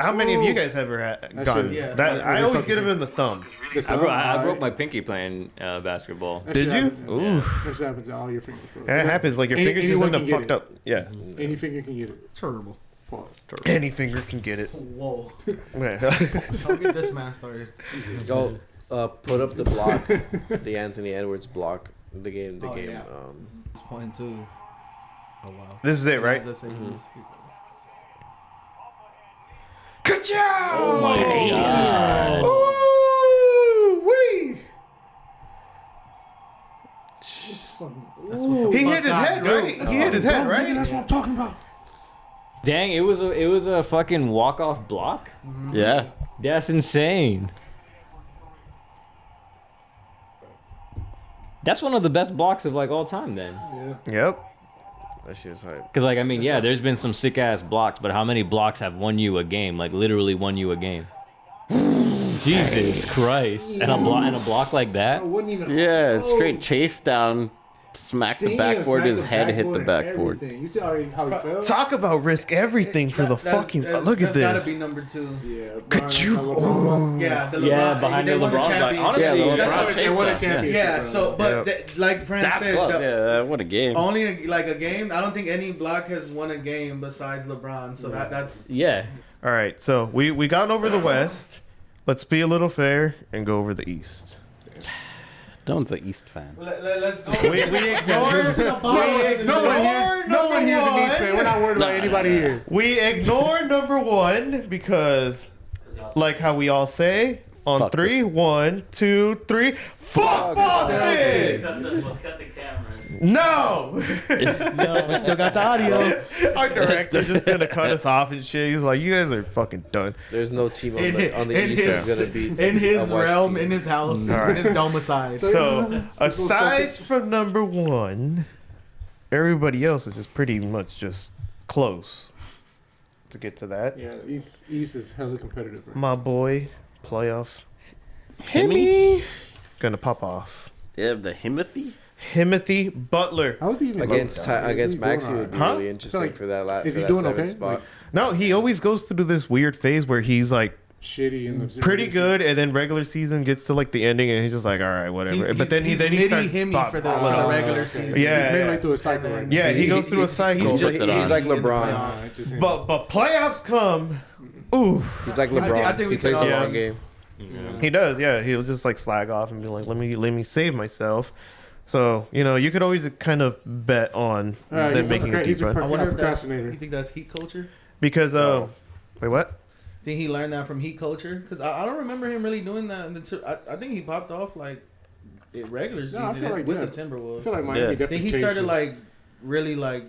How many of you guys ever gotten shit- yeah. that? I always get him in the thumb. I broke my pinky playing basketball. That Did shit you? happens. Oof. That shit happens to all your fingers, bro. That happens. Like your Any- fingers just anyone end up can fucked get up. Yeah. Any finger can get it. Terrible. Pause. Any finger can get it. Whoa. Yeah. Don't get this man started. Go, put up the block, the Anthony Edwards block. The game. Oh, yeah. This point too. Oh wow. This is it, right? As I say, Good job. Oh my god. Ooh-wee. That's what the He fuck hit his I head, do. right? He hit his head, right? That's what I'm talking about. Dang, it was a fucking walk off block. Yeah. That's insane. That's one of the best blocks of like all time then. Yeah. Yep. That shit was hype. Because like I mean, yeah, there's been some sick ass blocks, but how many blocks have won you a game? Like literally won you a game. Jesus Christ! And a block like I that. wouldn't even. Yeah, Oh, straight chase down, smack the damn, backboard, smack his the head hit the and backboard. everything. You see how he fell? Talk about risk everything for the fucking. Look at That's gotta this. be number 2. Yeah. Could you- Yeah, the LeBron. Yeah, behind they the won LeBron. Like, championship. honestly, Yeah, That's LeBron what- chased They won a them, championship. yeah. bro. So, but like Fran That's said, close. Yeah, what a game. only like a game. I don't think any block has won a game besides LeBron. So that's Yeah. All right, so we gone over the West. Let's be a little fair and go over the East. Doan's an East fan. let's go. We ignore. No one here's an East fan. We're not worried about anybody here. We ignore number 1 because, like how we all say on Fuck 3, this. 1, 2, 3. Fuck Boston! Cut the cameras. No. We still got the audio. Our director just gonna cut us off and shit. He's like, "You guys are fucking done." There's no team on In the his- East that's gonna beat In his a West realm, team. in his house, Alright. in his domicile. So, aside from number 1, everybody else is just pretty much just close to get to that. Yeah, East is hella competitive, bro. My boy, playoff. Himmy gonna pop off. Yeah, the Himothy. Timothy Butler. How is he even Against He's Maxi doing would be Huh? really interesting Like, for that. is for he that doing 7th okay? spot. Like, No, he always goes through this weird phase where he's like shitty in the pretty good, and then regular season gets to like the ending, and he's just like, all right, whatever. But then he starts himmy for the balling. regular okay. season. Yeah, He's yeah. midway through a cycle right now. Yeah, he goes through a cycle. He's Just it on. like In the LeBron. playoffs. It's just him. But playoffs come. Ooh, He's like I think- LeBron. I think we He plays a can all- long game. he does. Yeah, he'll just like slag off and be like, let me save myself. So you could always kind of bet on them making a deep run. I wonder if procrastinator. you think that's heat culture? Because wait, what? Think he learned that from heat culture? Because I don't remember him really doing that. I think he popped off like in regular season I feel like, with yeah. the Timberwolves. I feel like Miami Yeah. I definitely think he changed started his- like really like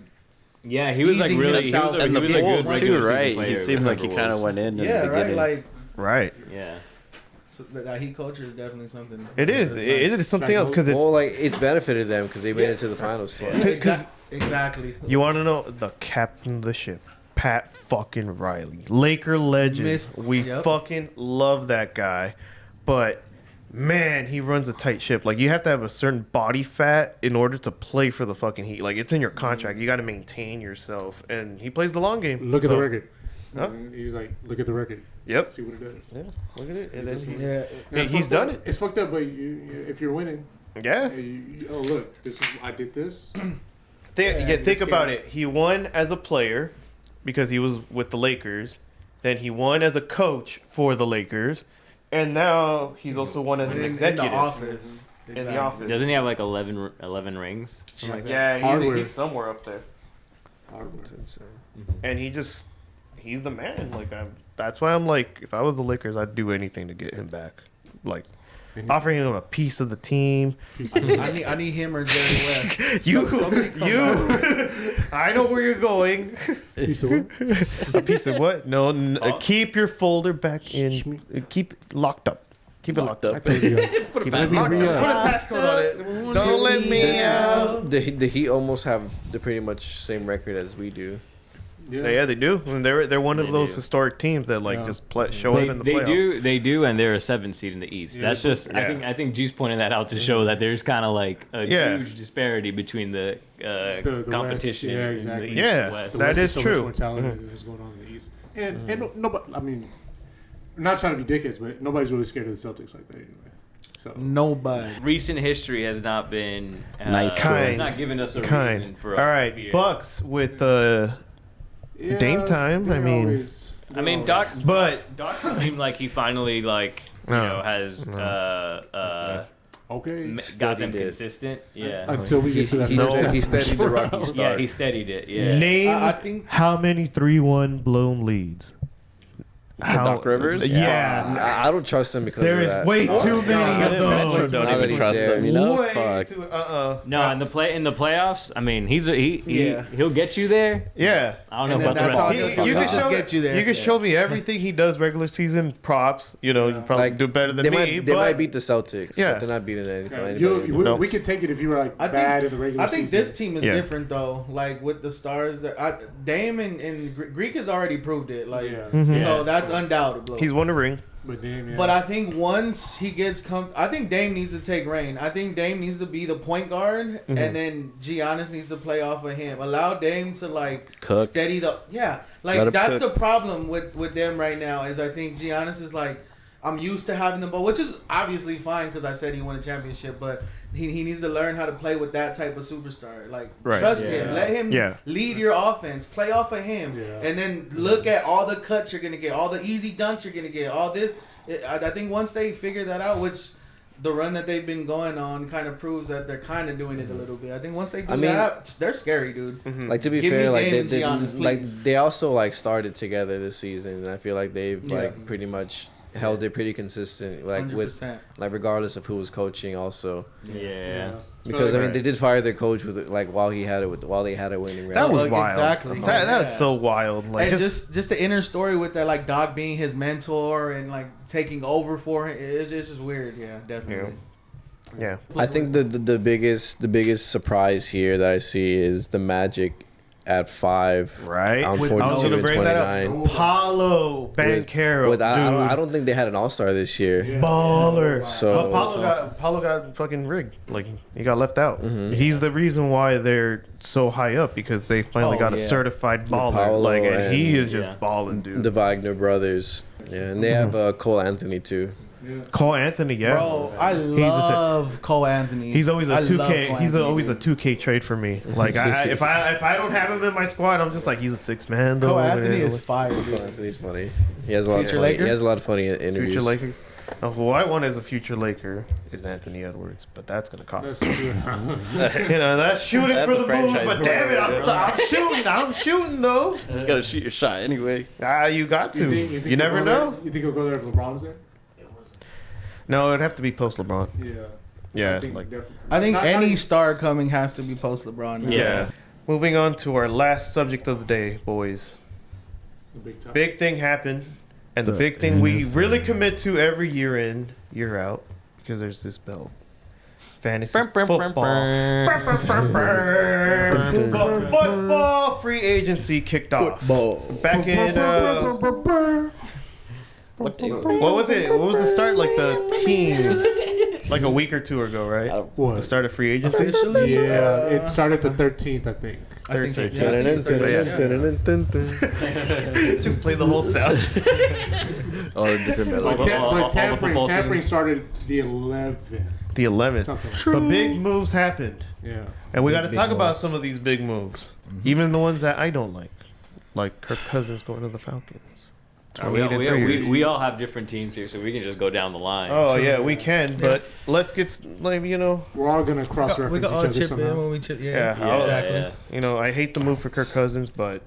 Yeah, he was like Easy really. hit He was south a, and he the was a good Bulls, regular too, season right? player He with seemed the like he kind of Timberwolves. went in the yeah, right. beginning. Like Right. Yeah. so that heat culture is definitely something. It is. that's It nice. is something else because it's. Well, like it's benefited them because they made it to the finals twice. Exactly. You want to know the captain of the ship, Pat fucking Riley, Laker legend. We Yep. fucking love that guy, but man, he runs a tight ship. Like you have to have a certain body fat in order to play for the fucking Heat. Like it's in your contract. You got to maintain yourself, and he plays the long game. Look at the So- record. Huh? He's like, look at the record. Yep. See what it does. Yeah. Look at it. And then he, Yeah. And it's he's fucked done up. it. It's fucked up, but if you're winning, Yeah. oh look, this is I did this. Think this about game. it. He won as a player because he was with the Lakers. Then he won as a coach for the Lakers, and now he's also won as an In executive the office. in the office. Doesn't he have like 11 rings? Something like that? Yeah, Hardware. he's somewhere up there, Hardware. and he's the man. Like that's why I'm like, if I was the Lakers, I'd do anything to get him back. Like offering him a piece of the team. I need him or Jerry West. You, Somebody come over. I know where you're going. Piece of what? A piece of what? No, keep your folder back in. Keep it locked up. Keep it locked up. I told you. Keep it locked up. Put a passcode on it. Don't let me out. The Heat almost have the pretty much same record as we do. Yeah, they do. And they're one of They those do. historic teams that like Yeah. just show up in the playoffs. They do, and they're a 7th seed in the East. Yeah, That's just, yeah. I think G's pointed that out to show that there's kind of like a Yeah. huge disparity between the, The competition West, yeah, in exactly. the East Yeah, and West. The that West is so true. much more talented than what's going on in the East. And nobody, I mean, I'm not trying to be dickheads, but nobody's really scared of the Celtics like that anyway. So Nobody. Recent history has not been Nice Kind. It's not given us a reason Kind. for us. All to right, fear. Bucks with yeah, Dame time, I they're mean- always- I mean, they're Doc, always- but Doc seemed like he finally No. has Okay. got them did. consistent. Yeah. Until we get to that He first steadied- half he of the steadied the round. Rocky Yeah, start. he steadied it. Yeah. name I think how many 3-1 blown leads. Doc Rivers? Yeah. I don't trust him because There of is that. way too many of Metro those. don't Now that even he's trust there. him, you know? Way Fuck. too, No, in the playoffs, I mean, Yeah. he'll get you there. Yeah. I don't know And about then the that's all rest. he'll of do. it. You He'll can just show get you there. You can Yeah. show me everything he does regular season. Props. You know, you probably Like, do better than they me. might, they but might beat the Celtics, Yeah. but they're not beating anybody. No. We could take it if you were like I bad think, in the regular I think season. this team is Yeah. different though. Like with the stars that Dame and Greek has already proved it. Like Yeah. so that's undoubtable. he's won a ring. But Dame, yeah. But I think once he gets I think Dame needs to take reign. I think Dame needs to be the point guard, Mm-hmm. and then Giannis needs to play off of him. Allow Dame to like Cook. steady the Let him that's cook. the problem with them right now. Is I think Giannis is like I'm used to having the ball, which is obviously fine because I said he won a championship, but he needs to learn how to play with that type of superstar. Like Right. trust Yeah. him, let him Yeah. lead your offense, play off of him, Yeah. and then look at all the cuts you're gonna get, all the easy dunks you're gonna get, all this. I think once they figure that out, which the run that they've been going on kind of proves that they're kind of doing it a little bit. I think once they do I mean- that, they're scary, dude. Like to be Give me fair, like Dame they, and Giannis, like please. they also like started together this season, and I feel like they've Yeah. like pretty much held it pretty consistent, like with 100%. like regardless of who was coaching, also Yeah. because I mean Right. they did fire their coach with like while they had a winning record. That was Like, wild. exactly. That's Yeah. so wild. Like And just the inner story with that, like Doc being his mentor and like taking over for him, it's just weird. Yeah, definitely. yeah. I think the biggest surprise here that I see is the Magic at 5. Right. On With 42 I was gonna and bring that up. 29. Paulo Banchero, With, I dude. don't think they had an All-Star this year. Yeah. Baller. So- Paulo got fucking rigged. Like he got left out. Mm-hmm. He's the reason why they're so high up because they finally Oh, got a yeah. certified baller. Paulo Like and he and- is just Yeah. balling, dude. The Wagner brothers. Yeah, and they have Cole Anthony too. Cole Anthony, yeah. Bro, I a- love Cole Anthony. He's always I a 2K. love Cole He's Anthony, always a dude. 2K trade for me. Like if I don't have him in my squad, I'm just like he's a 6-man. Cole though. Anthony is fire, Cole dude. Anthony's funny. He has a lot Future of funny. Laker? He has a lot of funny interviews. Future Laker. Who I want as a future Laker is Anthony Edwards, but that's gonna cost. That's true. That's shooting That's for a the moon. franchise But damn it, player. I'm shooting. I'm shooting though. You gotta shoot your shot anyway. You got to. You he'll never go know. There, you think he'll go there if LeBron's there? No, it'd have to be post LeBron. Yeah. Yeah, I think like definitely. I think Not- any not- star coming has to be post LeBron. now. yeah. Moving on to our last subject of the day, boys. the big time. Big thing happened, and the The big thing we really commit to every year in, year out, because there's this belt. Fantasy football. Football free agency kicked off. Back in What day? what was it? What was the start? Like the teens, like a week or two ago, right? The What? start of free agency. Officially, Yeah, it started the 13th, I think. I think so. 13th. Just play the whole sound. All the different But, melodies. all the tampering football teams. started the 11th. The 11th. Something. But big moves happened. Yeah. And we got to Big talk about moves. some of these big moves, even the ones that I don't like Kirk Cousins going to the Falcons. We all have different teams here, so we can just go down the line. Oh yeah, we can, but let's get We're all going to cross We reference got each all other chip in somehow. when we chip. Yeah, Yeah, how- exactly. Yeah. I hate the move for Kirk Cousins, but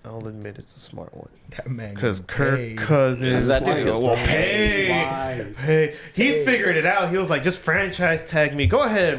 I'll admit it's a smart one That man. because getting Kirk paid. Cousins. That dude gets Well, paid. Wise. Hey, he figured it out. He was like, just franchise tag me. Go ahead.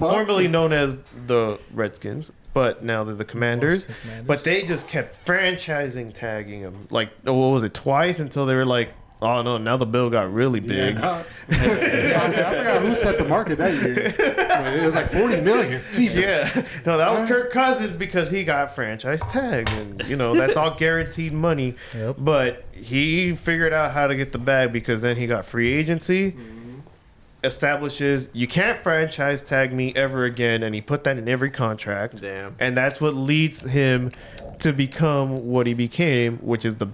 Formerly known as the Redskins, but now they're the Commanders. But they just kept franchising tagging him. Like, what was it, twice until they were like, oh no, now the bill got really big. Yeah, I forgot who set the market that year. But it was like 40 million. Jesus. Yeah, no, that was Kirk Cousins because he got franchise tagged, and that's all guaranteed money. Yep. But he figured out how to get the bag because then he got free agency, establishes you can't franchise tag me ever again, and he put that in every contract. Damn. And that's what leads him to become what he became, which is the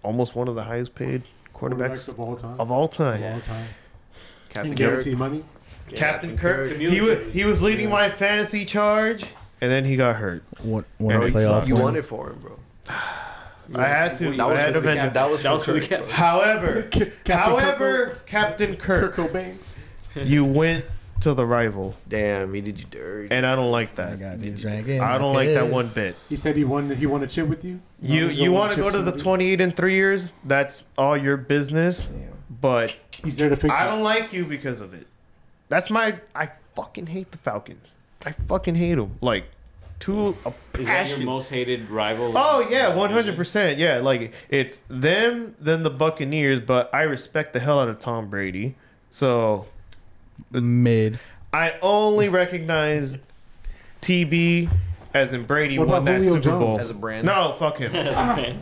almost one of the highest paid quarterbacks of all time. of all time. Of all time. Captain Guarantee money. Captain Kirk. He was leading my fantasy charge, and then One And playoff. You win. won it for him, bro. I had to. That I was had for to the mention. That was That was for for the Kirk, cap. bro. However, Captain Kurt Kirk, Cobain's. you went to the rival, Damn, he did you dirty. and I don't like I that. got these drinking. I don't like that one bit. He said he won a chip with you. You want to go to the 28 and 3 years? That's all your business. But He's there to fix I it. don't like you because of it. I fucking hate the Falcons. I fucking hate them. Like, to a Is that your passion. most hated rival? Oh yeah, 100%. Yeah, like it's them, then the Buccaneers. But I respect the hell out of Tom Brady. So Mid. I only recognize TB as in Brady What won about that Julio Super Jones? Bowl. As a brand. No, fuck him. All right,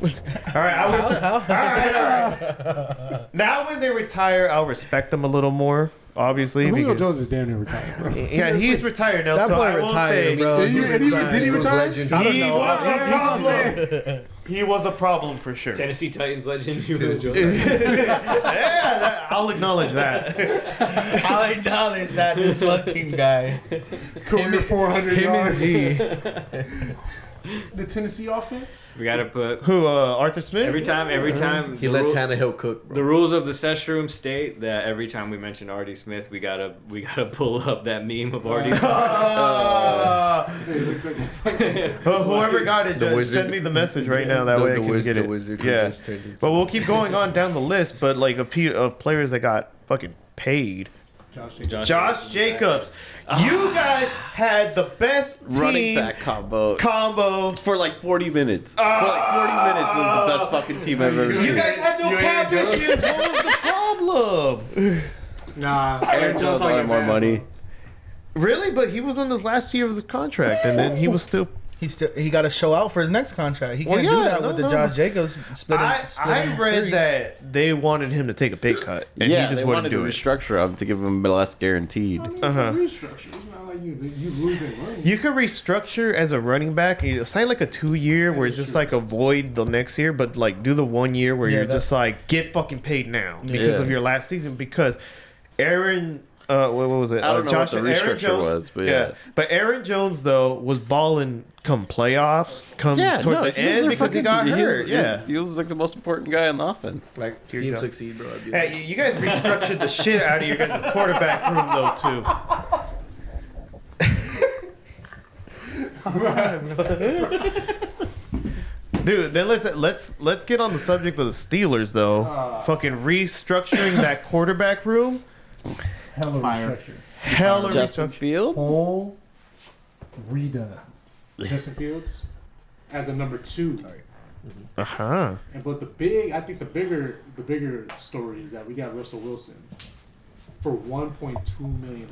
I was. All right. Now when they retire, I'll respect them a little more. Obviously, Julio because Jones is damn near retired, bro. yeah, he's retired now. That so boy I will retired, say, bro. Did he retire? Legend. I don't He know. was a He's on problem. He was a problem for sure. Tennessee Titans legend. Julio Jones. Yeah, I'll acknowledge that. I'll acknowledge that this fucking guy. Career 400 Him and yards. G. The Tennessee offense. We gotta put Who? Arthur Smith? every time. He the let rule- Tannehill cook, bro. The rules of the Sesh'room state that every time we mention Artie Smith, we gotta pull up that meme of Artie Smith. It looks like Whoever got it, The just wizard. send me the message right now. That way I can get it. wizard. Yeah. Just turned into- But we'll keep going on down the list. But like of players that got fucking paid. Josh Jacobs. You guys had the best Running team back combo combo. for like 40 minutes. For like 40 minutes, it was the best fucking team I've ever You seen. guys had no cap issues. What was the problem? Nah, Aaron Jones wanted more money. Really? But he was on his last year of the contract, and then he was still. He got to show out for his next contract. He Well, can't do yeah, that no, with the no. Josh Jacobs splitting. I read series. that they wanted him to take a pay cut, and Yeah, he just they wouldn't wanted to do it. restructure him to give him less guaranteed. I mean, it's Uh-huh. a restructure. It's not like you losing money. You could restructure as a running back. You sign like a 2-year where it's just like avoid the next year, but like do the 1 year where Yeah, you're that's- just like get fucking paid now because Yeah. of your last season. Because Aaron what was it? I don't know what the Aaron restructure Jones, was, but yeah. But Aaron Jones though was balling come playoffs, towards the end because he got hurt. He was like the most important guy on the offense. Like, see him succeed, bro. I'd be Hey, like, you guys restructured the shit out of your guys' quarterback room though too. Dude, then let's get on the subject of the Steelers though. Fucking restructuring that quarterback room. Hell of a restructure. Hell Justin restructuring. Fields. Whole redone. Justin Fields as a number 2. Uh-huh. But I think the bigger story is that we got Russell Wilson for $1.2 million.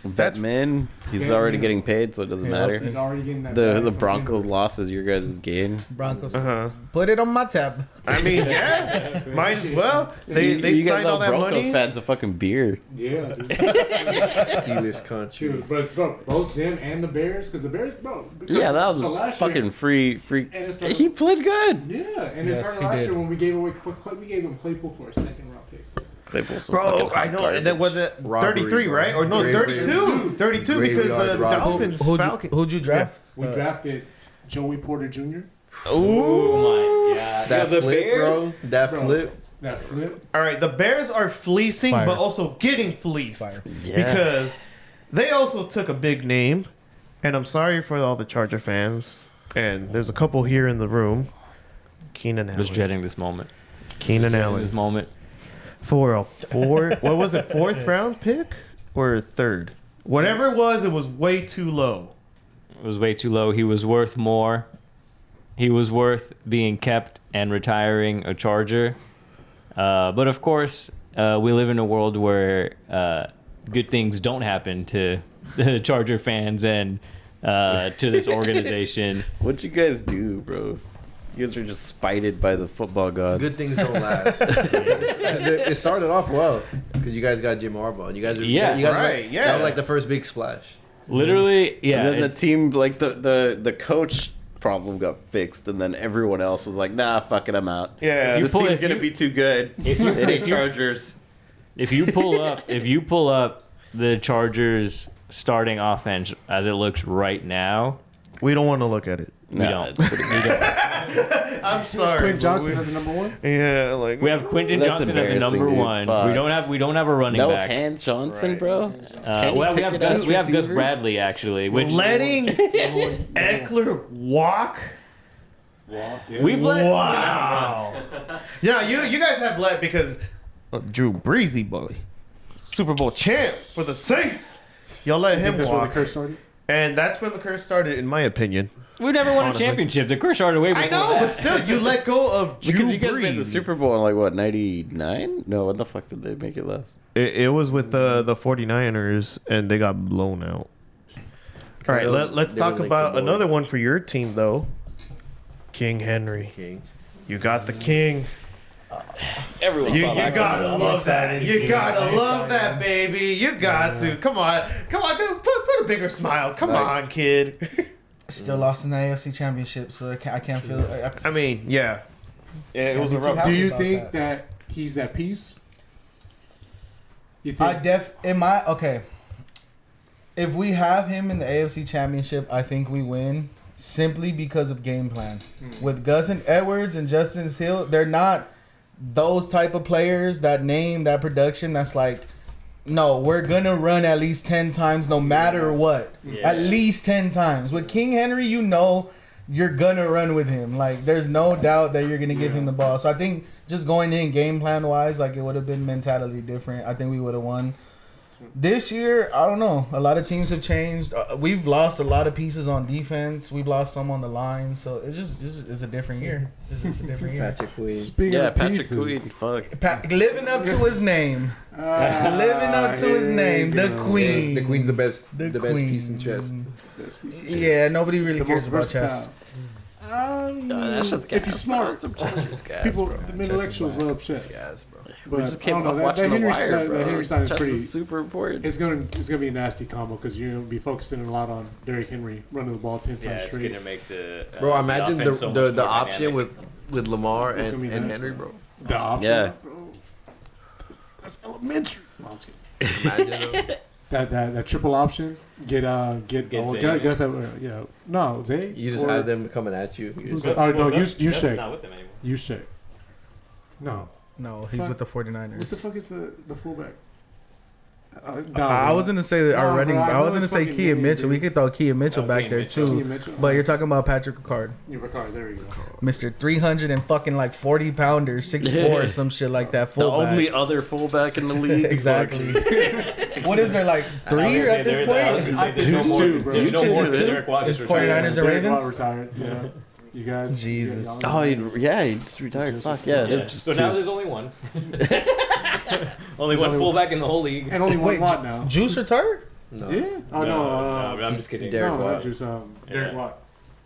That man, he's That already man. getting paid, so it doesn't matter. He's already getting that. The bag from Broncos Denver. loss is your guys' gain. Broncos. Uh-huh. Put it on my tab. I mean, yeah, might as well. They you guys signed all owe that Broncos money. fans a fucking beer. Yeah, dude. Steelers country. Dude, but bro, both them and the Bears, because the Bears, bro. because- Yeah, that was so last fucking year- free. And it's the- He played good. Yeah, and it Yes, started he last did. year when we gave him Claypool for a second-round pick. Claypool's some Bro, fucking I hot know. garbage. And then was it Robbery, 33, bro. right? Or no, Graveyard. 32. 32 because Graveyard the robbery. Dolphins, Falcons. Who'd you draft? We drafted Joey Porter Jr. Ooh. Oh my god. That the flip, Bears. bro. That Bro. flip. That flip. All right, the Bears are fleecing, Fire. but also getting fleeced. Fire. Yeah. Because they also took a big name. And I'm sorry for all the Charger fans. And there's a couple here in the room. Keenan I was Allen. dreading this moment. Keenan This Allen. moment. For a what was it, 4th round pick? Or 3rd? Whatever it was way too low. It was way too low. He was worth more. He was worth being kept and retiring a Charger. But of course, we live in a world where good things don't happen to the Charger fans and to this organization. What'd you guys do, bro? You guys are just spited by the football gods. Good things don't last. It started off well because you guys got Jim Harbaugh. And you guys, Yeah, you guys right, yeah. That was like the first big splash. Literally, yeah. And then the it's- team, like the coach problem got fixed, and then everyone else was like, "Nah, fuck it, I'm out." Yeah. This pull- team's if gonna you- be too good. It ain't Chargers. If you pull up the Chargers starting offense as it looks right now, We don't want to look at it. we Nah, don't. it's pretty good. I'm sorry. Quinn but Johnson we- as a number 1. Yeah, like We have Quentin That's Johnson as a embarrassing, number dude. 1. Fuck. We don't have a running No back. Hans Johnson, Right. bro. Well, we have Gus Bradley actually, which letting Eckler walk. we've let. Wow. Yeah, you guys have let because Drew Breezy, boy, Super Bowl champ for the Saints. Y'all let him That's where the walk, curse started. and that's when the curse started, in my opinion. We've never won Honestly. a championship. The curse started way before I know, that. but still, you let go of Drew Because you guys Brees. made the Super Bowl in like what, 99? No, what the fuck did they make it last? It was with the 49ers, and they got blown out. All right, let's They talk were linked about to another one for your team, though. King Henry. King. You got the king. Everyone You saw that. gotta love that. excited. You I'm gotta excited. love that, baby. You got to. Come on, dude. Put a bigger smile. Come on, kid. Still lost in the AFC Championship, so I can't feel. I mean, yeah. It was a be too rough. happy Do you about think that. that he's at peace? You Okay. If we have him in the AFC Championship, I think we win simply because of game plan. With Gus and Edwards and Justin Hill, they're not those type of players that name that production that's like, no, we're gonna run at least 10 times no matter what. Yeah. At least 10 times. With King Henry, you know you're gonna run with him. Like, there's no doubt that you're gonna give him the ball. So I think just going in game plan wise, like, it would have been mentality different. I think we would have won. This year, I don't know. A lot of teams have changed. We've lost a lot of pieces on defense. We've lost some on the line. So it's it's a different year. It's a different year. Patrick Queen. Speaking Yeah, of Patrick pieces, Queen. Fuck. Living up to his name. Living up to his name. The Queen. The Queen's the best The best piece in chess. Best piece of Yeah, nobody really the cares most about chess. versatile. That shit's If you're gas, smart, bro. It's gas, people, bro. the intellectuals love chess. Guys, bro. But We just I came don't know, off that watching The Henry, Wire, that bro. Henry sign is Chess pretty. is super important. It's gonna be a nasty combo because you're gonna be focusing a lot on Derrick Henry running the ball 10 Yeah, times it's straight. gonna make the Bro, imagine offense so much the more option dynamic. with Lamar It's gonna be and nice. Henry, bro. The option, Yeah. bro. That's elementary. No, I'm just kidding. Imagine that triple option. Get Get oh, Zay. guess yeah. No, Zay. You just or- have them coming at you. You Who's just- that? Oh no, Gus- you Gus is shake. not with them anymore. You shake. No. No, he's with the 49ers. What the fuck is the fullback? I was gonna say that our Nah, running. bro, I I know was gonna his say fucking Kean name, Mitchell. dude. We could throw Kean Mitchell back Kean there Mitchell. too. Kean Mitchell. But you're talking about Patrick Ricard, Yeah, Ricard, there you go. Mr. 300 and fucking like 40 pounder, 6'4", some shit like that. The Fullback. only other fullback in the league. Exactly. What is there like I was 3 gonna say at this I was gonna point? say there's no more. Two, bro. There's no It's more just than two? Derek Watt It's just 49ers retired. and Derek Ravens? Watt retired. Yeah. You guys. Jesus. y'all- Oh, he just retired. Fuck yeah, Yeah. that's So two. now there's only one. Only one only- fullback in the whole league. and only one Wait, Watt now. Juice retired? No. Yeah. Oh no. I'm just kidding. Derek no, Watt. not just Derek Yeah. Watt.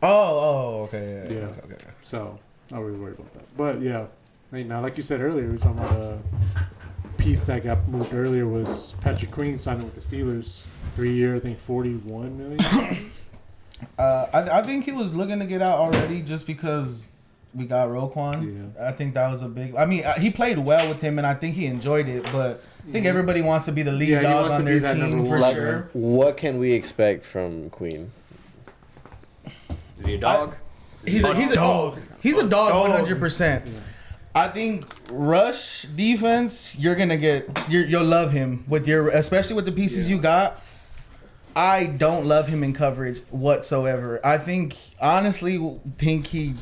Oh, okay. Yeah. Okay. So not really worried about that. But yeah, I mean, now like you said earlier, we were talking about a piece that got moved earlier was Patrick Queen signing with the Steelers, 3 year, I think $41 million. I think he was looking to get out already just because we got Roquan. Yeah. I think that was a big. I mean, he played well with him, and I think he enjoyed it. But I think everybody wants to be the lead Yeah, he dog wants on to be their that team number for one. sure. What can we expect from Queen? Is he a dog? He's a dog. He's a dog 100%. I think rush defense, you're gonna you'll love him with especially with the pieces you got. I don't love him in coverage whatsoever. I honestly think he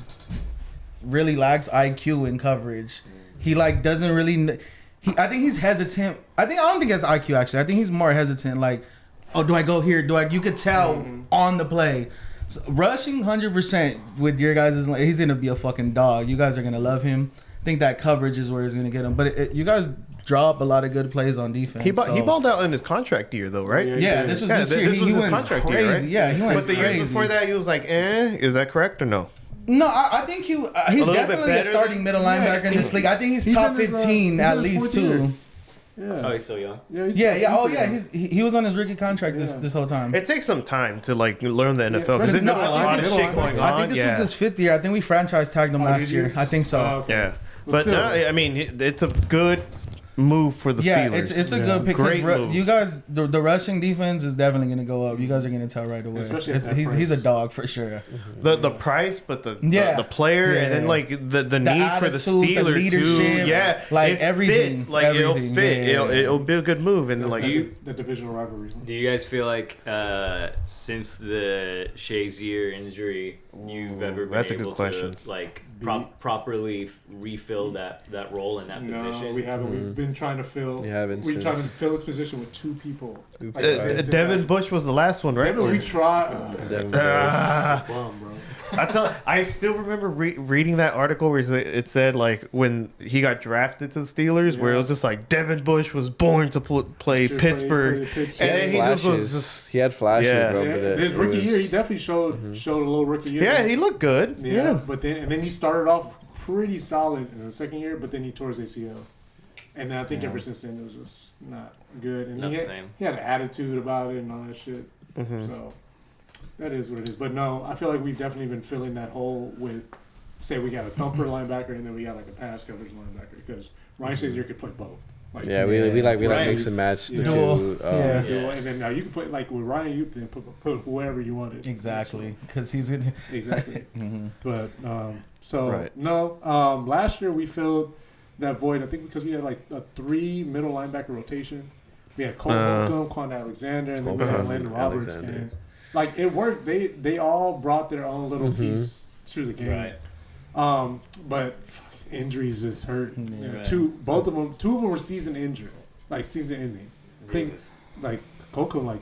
really lacks IQ in coverage. He like doesn't really. I think he's hesitant. I don't think that's IQ actually. I think he's more hesitant. Like, oh, do I go here? You could tell on the play. So, rushing 100% with your guys he's gonna be a fucking dog. You guys are gonna love him. I think that coverage is where he's gonna get him. But you guys drop a lot of good plays on defense. He so. balled out in his contract year though, right? Yeah. This was Yeah, this year. this was He his went contract crazy. year, right? Yeah, he went But the crazy. years before that, he was like, Is that correct or no? No, I think he's little bit definitely a better starting than- middle linebacker in this league. I think he's He's top in his, 15 he's at in his least fourth year. too. Yeah. Oh, he's so young. He's Yeah. Oh, super yeah. young. He was on his rookie contract Yeah. this whole time. It takes some time to like learn the NFL because especially there's no, a I lot think of this- shit going on. I think this yeah. was his 5th year. I think we franchise tagged him last did you? year. I think so. Okay. Yeah, But but still. now I mean it's a good move for the Yeah, Steelers. it's a Yeah. good pick. Great move. You guys, the rushing defense is definitely going to go up. You guys are going to tell right away. Especially at that He's a price. dog for sure. the price, but the Yeah, player, and then yeah. like the need for the attitude, the Steelers too. leadership, Yeah, like it everything, fits. Like everything, it'll fit. yeah. It'll be a good move, and That's like the divisional rivalry. Do you guys feel like since the Shazier injury, you've ever been that's a good able question. to like properly refill that role in that position? No, we haven't. We've been trying to fill. We haven't We're trying to since- fill this position with 2 people. We've Like, tried. since Devin Bush was the last one, right? We tried. Devin Bush. Bum, bro. I still remember reading that article where it said like when he got drafted to the Steelers, where it was just like Devin Bush was born to play Should Pittsburgh, play Pittsburgh. and then he just was Flashes. just He had flashes, Yeah. bro. Yeah, But his it rookie was- year, he definitely showed a little rookie year. yeah, he looked good. Yeah, but then he started off pretty solid in the second year, but then he tore his ACL, and then I think ever since then it was just not good. And Not he the had, same. he had an attitude about it and all that shit. So that is what it is. But no, I feel like we've definitely been filling that hole with, say, we got a thumper linebacker and then we got like a pass coverage linebacker because Ryan Shazier could play both. Like, Yeah, we like Right. mix and match the Yeah. Dual. two. Yeah. Yeah. And then now you can play like with Ryan, you can put whoever you wanted. Exactly, because he's in. Exactly. But so Right. no, last year we filled that void. I think because we had like a 3 middle linebacker rotation. We had Cole Holcomb, Quan Alexander, and then we had Holcomb, Landon Roberts. Alexander. And like it worked. They all brought their own little piece to the game. Right. But injuries just hurt. Yeah. Right. Two of them were season injured, like season ending. I think Jesus. like Holcomb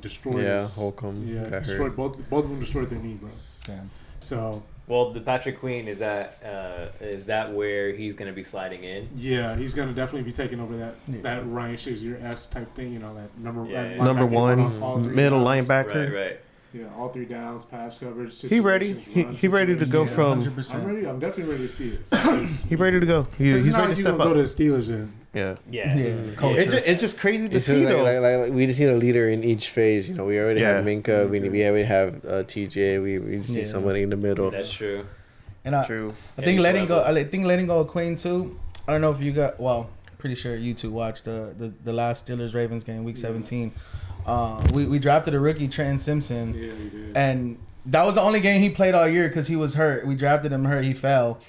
destroyed. Yeah, his- Holcomb Yeah, got destroyed hurt. both of them destroyed their knee, bro. Damn. So Well, the Patrick Queen is that where he's going to be sliding in? yeah, he's gonna definitely be taking over that Yeah. that Ryan Shazier-esque type thing. You know, that number Yeah, that yeah. Number linebacker one on all 3 middle downs. linebacker. Right. Yeah, all 3 downs, pass coverage. He ready? situations, He run ready to go situations. from? 100%. I'm ready. I'm definitely ready to see it. He ready to go. He's He's not ready like to he's step gonna go to up. the Steelers and Yeah. Yeah. Yeah, culture. It's just crazy to It's see just though. like we just need a leader in each phase. You know, we already Yeah. have Minka. We already have TJ. We just need Yeah. somebody in the middle. That's true. And True. I think Yeah, letting he's go. I think letting go of Queen too. I don't know if you got pretty sure you two watched the last Steelers Ravens game, Week 17. We drafted a rookie, Trenton Simpson, Yeah, you did. and that was the only game he played all year because he was hurt. We drafted him hurt. He fell,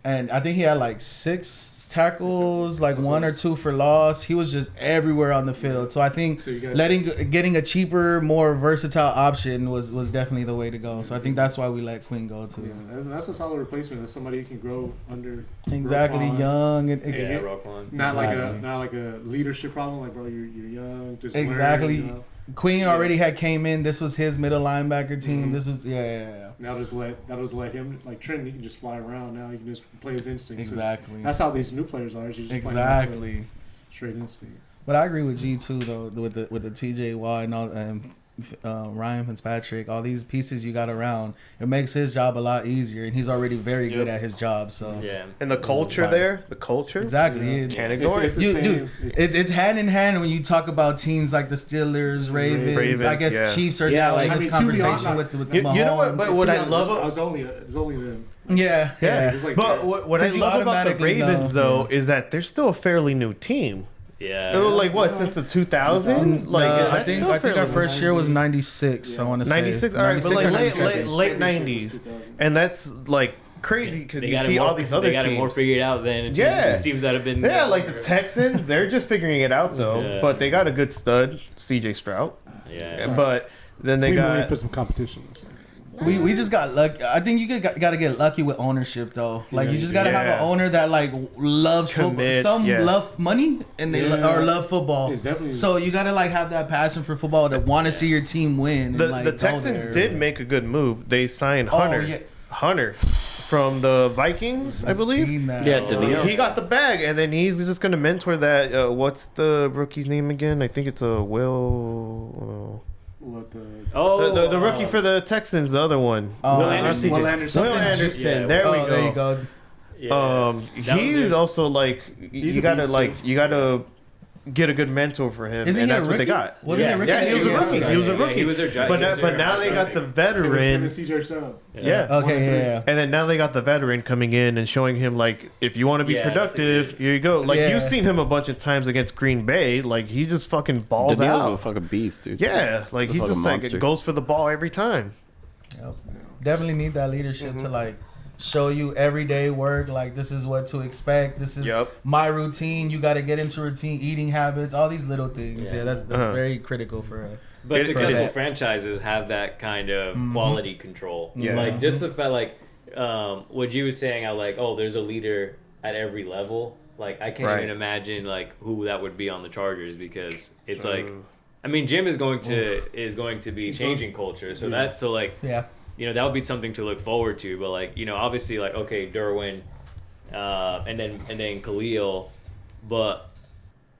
and I think he had like 6 tackles, like 1 or 2 for loss. He was just everywhere on the field. So I think So you guys- getting a cheaper, more versatile option was definitely the way to go. So I think that's why we let Quinn go too. Yeah, that's a solid replacement. That's somebody who can grow under. Exactly, Roquan. young. Yeah, Roquan. Not Exactly. like a leadership problem. Like, bro, you're young. Just Exactly. learn, you know? Queen already had came in. This was his middle linebacker team. Mhm. This was yeah. Now just let him, like Trenton. He can just fly around. Now he can just play his instincts. Exactly. That's how these new players are. Is you just Exactly. straight instinct. But I agree with G too though with the TJ Watt and all Ryan Fitzpatrick, all these pieces you got around. It makes his job a lot easier, and he's already very good at his job. So Yeah. And the culture there, the culture. exactly. Yeah. Can't ignore It's it. the You, same. dude, it's hand in hand when you talk about teams like the Steelers, Ravens. I guess yeah. Chiefs are Yeah, now like, in I this mean, to be conversation honest, with You know what? Mahomes. But what I love, it's only them. yeah. It's like but what I 'Cause you love about the automatically Ravens know. though is that they're still a fairly new team. Yeah. They were like what since the 2000s? Like I that's think still our fairly first year was 96. I want to say 96. All right, but 96 or like 97. late 90s, and that's like crazy because They you got see it more, all these other they got it more teams. figured out than Yeah. teams that have been. Yeah, like the Texans, they're just figuring it out though. Yeah. But they got a good stud, CJ Stroud. Yeah. But then they we were in got for some competition. We just got lucky. I think you got to get lucky with ownership though. Like you just got to have an Yeah. owner that like loves football. Commits, Some yeah. love money and they Yeah. or love football. It's definitely- So you got to like have that passion for football to want to see your team win. the and, like, go Texans there. did make a good move. They signed Oh, Hunter. yeah. Hunter from the Vikings, I believe. Seen that. Yeah, Daniil. He got the bag, and then he's just going to mentor that. What's the rookie's name again? I think it's a Will. What the? Oh, The rookie for the Texans, the other one. Will Anderson. Will Anderson. Anderson. Yeah, there we Oh, go. there you go. That was He's it. also like He's you a gotta beast, like you gotta get a good mentor for him, Isn't and he a that's what they rookie? got. Wasn't he a rookie? Yeah, he was a Yeah, rookie. okay. He was a Yeah, rookie. he was their draft but sixth now they got the veteran. CJ Stroud. Yeah. Okay, yeah. And then now they got the veteran coming in and showing him like if you want to be Yeah, that's a productive, good- here you go. Like Yeah. you've seen him a bunch of times against Green Bay. Like he just fucking balls Daniil's a out. fucking beast, dude. Yeah, like The he's fucking just like monster. goes for the ball every time. Yep. Definitely need that leadership to like show you everyday work. Like this is what to expect. This is Yep. my routine. You got to get into routine, eating habits, all these little things. Yeah, that's very critical for. But It's successful credit. franchises have that kind of quality control. Yeah. Like just the fact, like what you was saying, I like, oh, there's a leader at every level. Like I can't Right. even imagine like who that would be on the Chargers because it's like, I mean, Jim is going to be changing culture. So that's so like, Yeah. you know, that would be something to look forward to. But like, you know, obviously like okay, Derwin, and then Khalil, but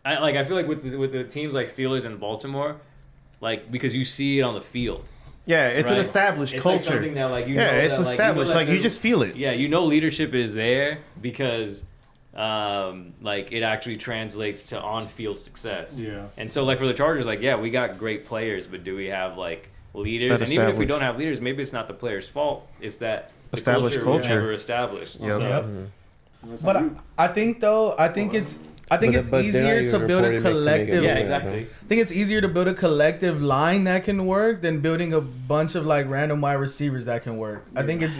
I feel like with the teams like Steelers and Baltimore. Like because you see it on the field. Yeah, it's an Right. established It's culture. like something that like you yeah, know it's that, like, established. you know, Like you that just feel it. yeah, you know leadership is there because like it actually translates to on-field success. Yeah. And so like for the Chargers, like yeah, we got great players, but do we have like leaders? That And even if we established. don't have leaders, maybe it's not the player's fault. It's that the Established culture was culture. never established. Yep. So, Yep. That's But how you- I think though, I think it's But they're not easier even to build a reported to make a collective. yeah, movement, exactly. I think it's easier to build a collective line that can work than building a bunch of like random wide receivers that can work. I think it's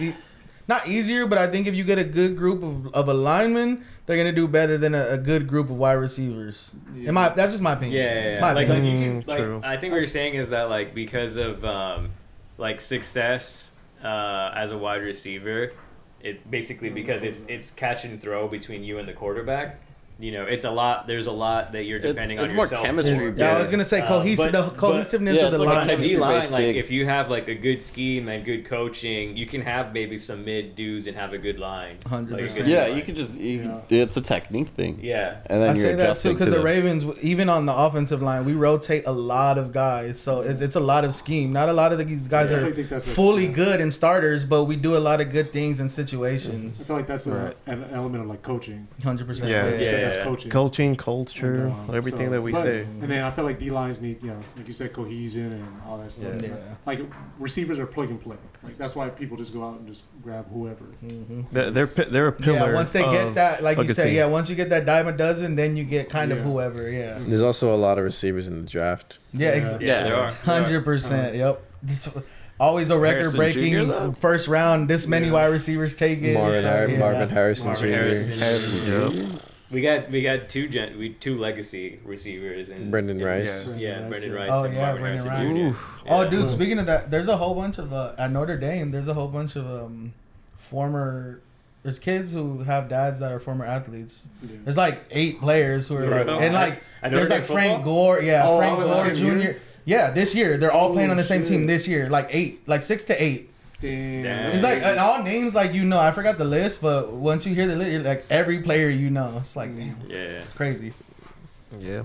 not easier, but I think if you get a good group of a linemen, they're gonna do better than a good group of wide receivers. That's just my opinion. Yeah. My Like, opinion. you can, like True. I think what you're saying is that like because of like success as a wide receiver, it basically because it's catch and throw between you and the quarterback. You know, it's a lot. There's a lot that you're depending on it's more yourself. chemistry. for. Yeah, I was gonna say but- the cohesiveness yeah, of the it's like a line. The D line, chemistry-based like thing. if you have like a good scheme and good coaching, you can have maybe some mid dudes and have a good line. 100%. Like, a good Yeah, line. you could just it's a technique thing. Yeah. And then I you're say that too adjusting because to the Ravens, even on the offensive line, we rotate a lot of guys, so it's a lot of scheme. Not a lot of these guys I are think that's fully good in starters, but we do a lot of good things in I situations. feel like that's an element of like coaching. 100%. Yeah. Just Yeah. That's coaching. Coaching, culture, And, everything so- that we but- say. And then I feel like D lines need, like you said, cohesion and all that stuff. Yeah. Like receivers are plug and play. Like that's why people just go out and just grab whoever. They're a pillar. Yeah, once they get of that, like a you good said, team. yeah, once you get that dime a dozen, then you get kind of Yeah. whoever. Yeah, There's also a lot of receivers in the draft. yeah, Yeah, there are. 100%. Yep. Always a record Harrison breaking Jr. though? first round. This many wide receivers taken. Marvin, so, yeah. Marvin Harrison Marvin Jr. Harrison. We got two legacy receivers and Brendan Rice. Brendan Rice. Oh, and yeah, Marvin Brendan Harrison Rice. Jr. Oh, Yeah. dude. Speaking of that, there's a whole bunch of at Notre Dame. There's a whole bunch of former. There's kids who have dads that are former athletes. Yeah. There's like 8 players who are like, Really? and like I know there's they're like Frank football? Gore. Yeah, Oh, Frank all in the Gore same Jr. year? Yeah, this year they're all playing on the same shit. team this year. Like 8, like 6 to 8. Damn. It's like and all names like I forgot the list, but once you hear the list, you're like every player it's like damn, Yeah. it's crazy. Yeah.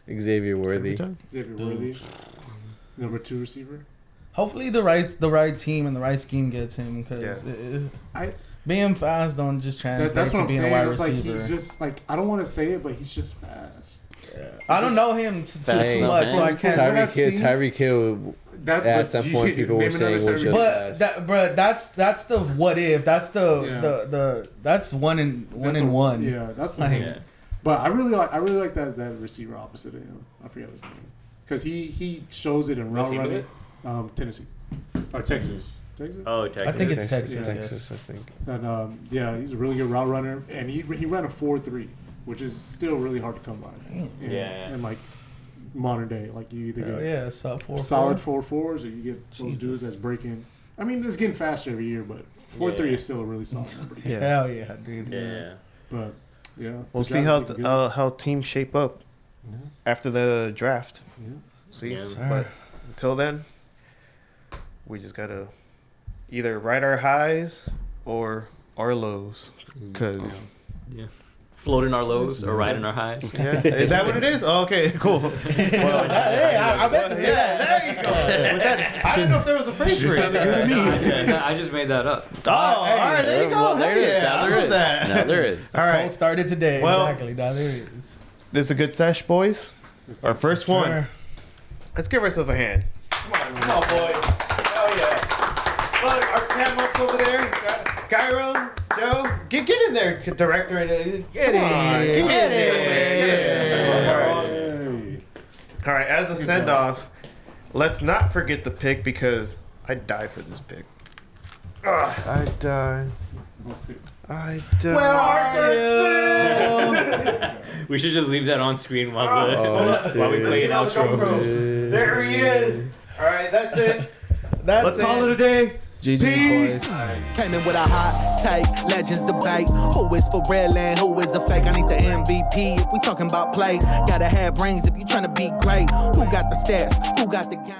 Xavier Worthy. Xavier Worthy, number 2 receiver. Hopefully the right team and the right scheme gets him because I being fast don't just translate that's what to I'm being saying. a wide It's like receiver. he's just like I don't want to say it, but he's just fast. I don't know him too Hey, much, so I can't. Tyreek Tyreek Hill. That, At but some you- point, people were name another saying was Tyreek just- But that's the what if. That's Yeah. the that's one in one. Yeah, that's the Like, thing. But I really like that receiver opposite of him. I forget his name because he shows it in route he running. Tennessee or Texas. Texas. Oh, Texas. I think it's Texas, Texas. I think. And yeah, he's a really good route runner, and he ran a 4.3, which is still really hard to come by. Yeah. And like modern day, like you either Hell get yeah, sub 4. solid 4.4s or you get those Jesus. dudes that's breaking. I mean, it's getting faster every year, but 4.3 is still a really solid number. Yeah. Hell yeah, dude. Yeah. But yeah, We'll the see draft is looking good. how teams shape up Yeah. after the draft. Yeah. See, Yeah. but until then, we just gotta either ride our highs or our lows. Cause Floating our lows or riding our highs. yeah, is that what it is? Oh, okay, cool. Well, Hey, I meant to say that. there you go. With that, I didn't know if there was a phrase for it. I just made that up. Oh, all right, there you go. Well, there it is. Yeah, Now I there love is. that. Now there is. All Cold right, started today. Well- Exactly. Now there it is. this is a good sesh, boys. Our first one. Sir. Let's give ourselves a hand. Come on, boys. Hell yeah. Look, our cat marks over there. Gyro, Joe, get in there, director. Get in. Get in there. All right, as a send off, let's not forget the pick because I die for this pick. Ugh. I die. I die. Where are you? We should just leave that on screen while Oh, while we play an outro. There he is. All right, that's it. That's Let's call it a day. GG, Peace. boys. Came in with a hot take, legends debate. Who is for real and who is a fake? I need the MVP if we talking about play. Gotta have rings if you tryna be great. Who got the stats? Who got the game?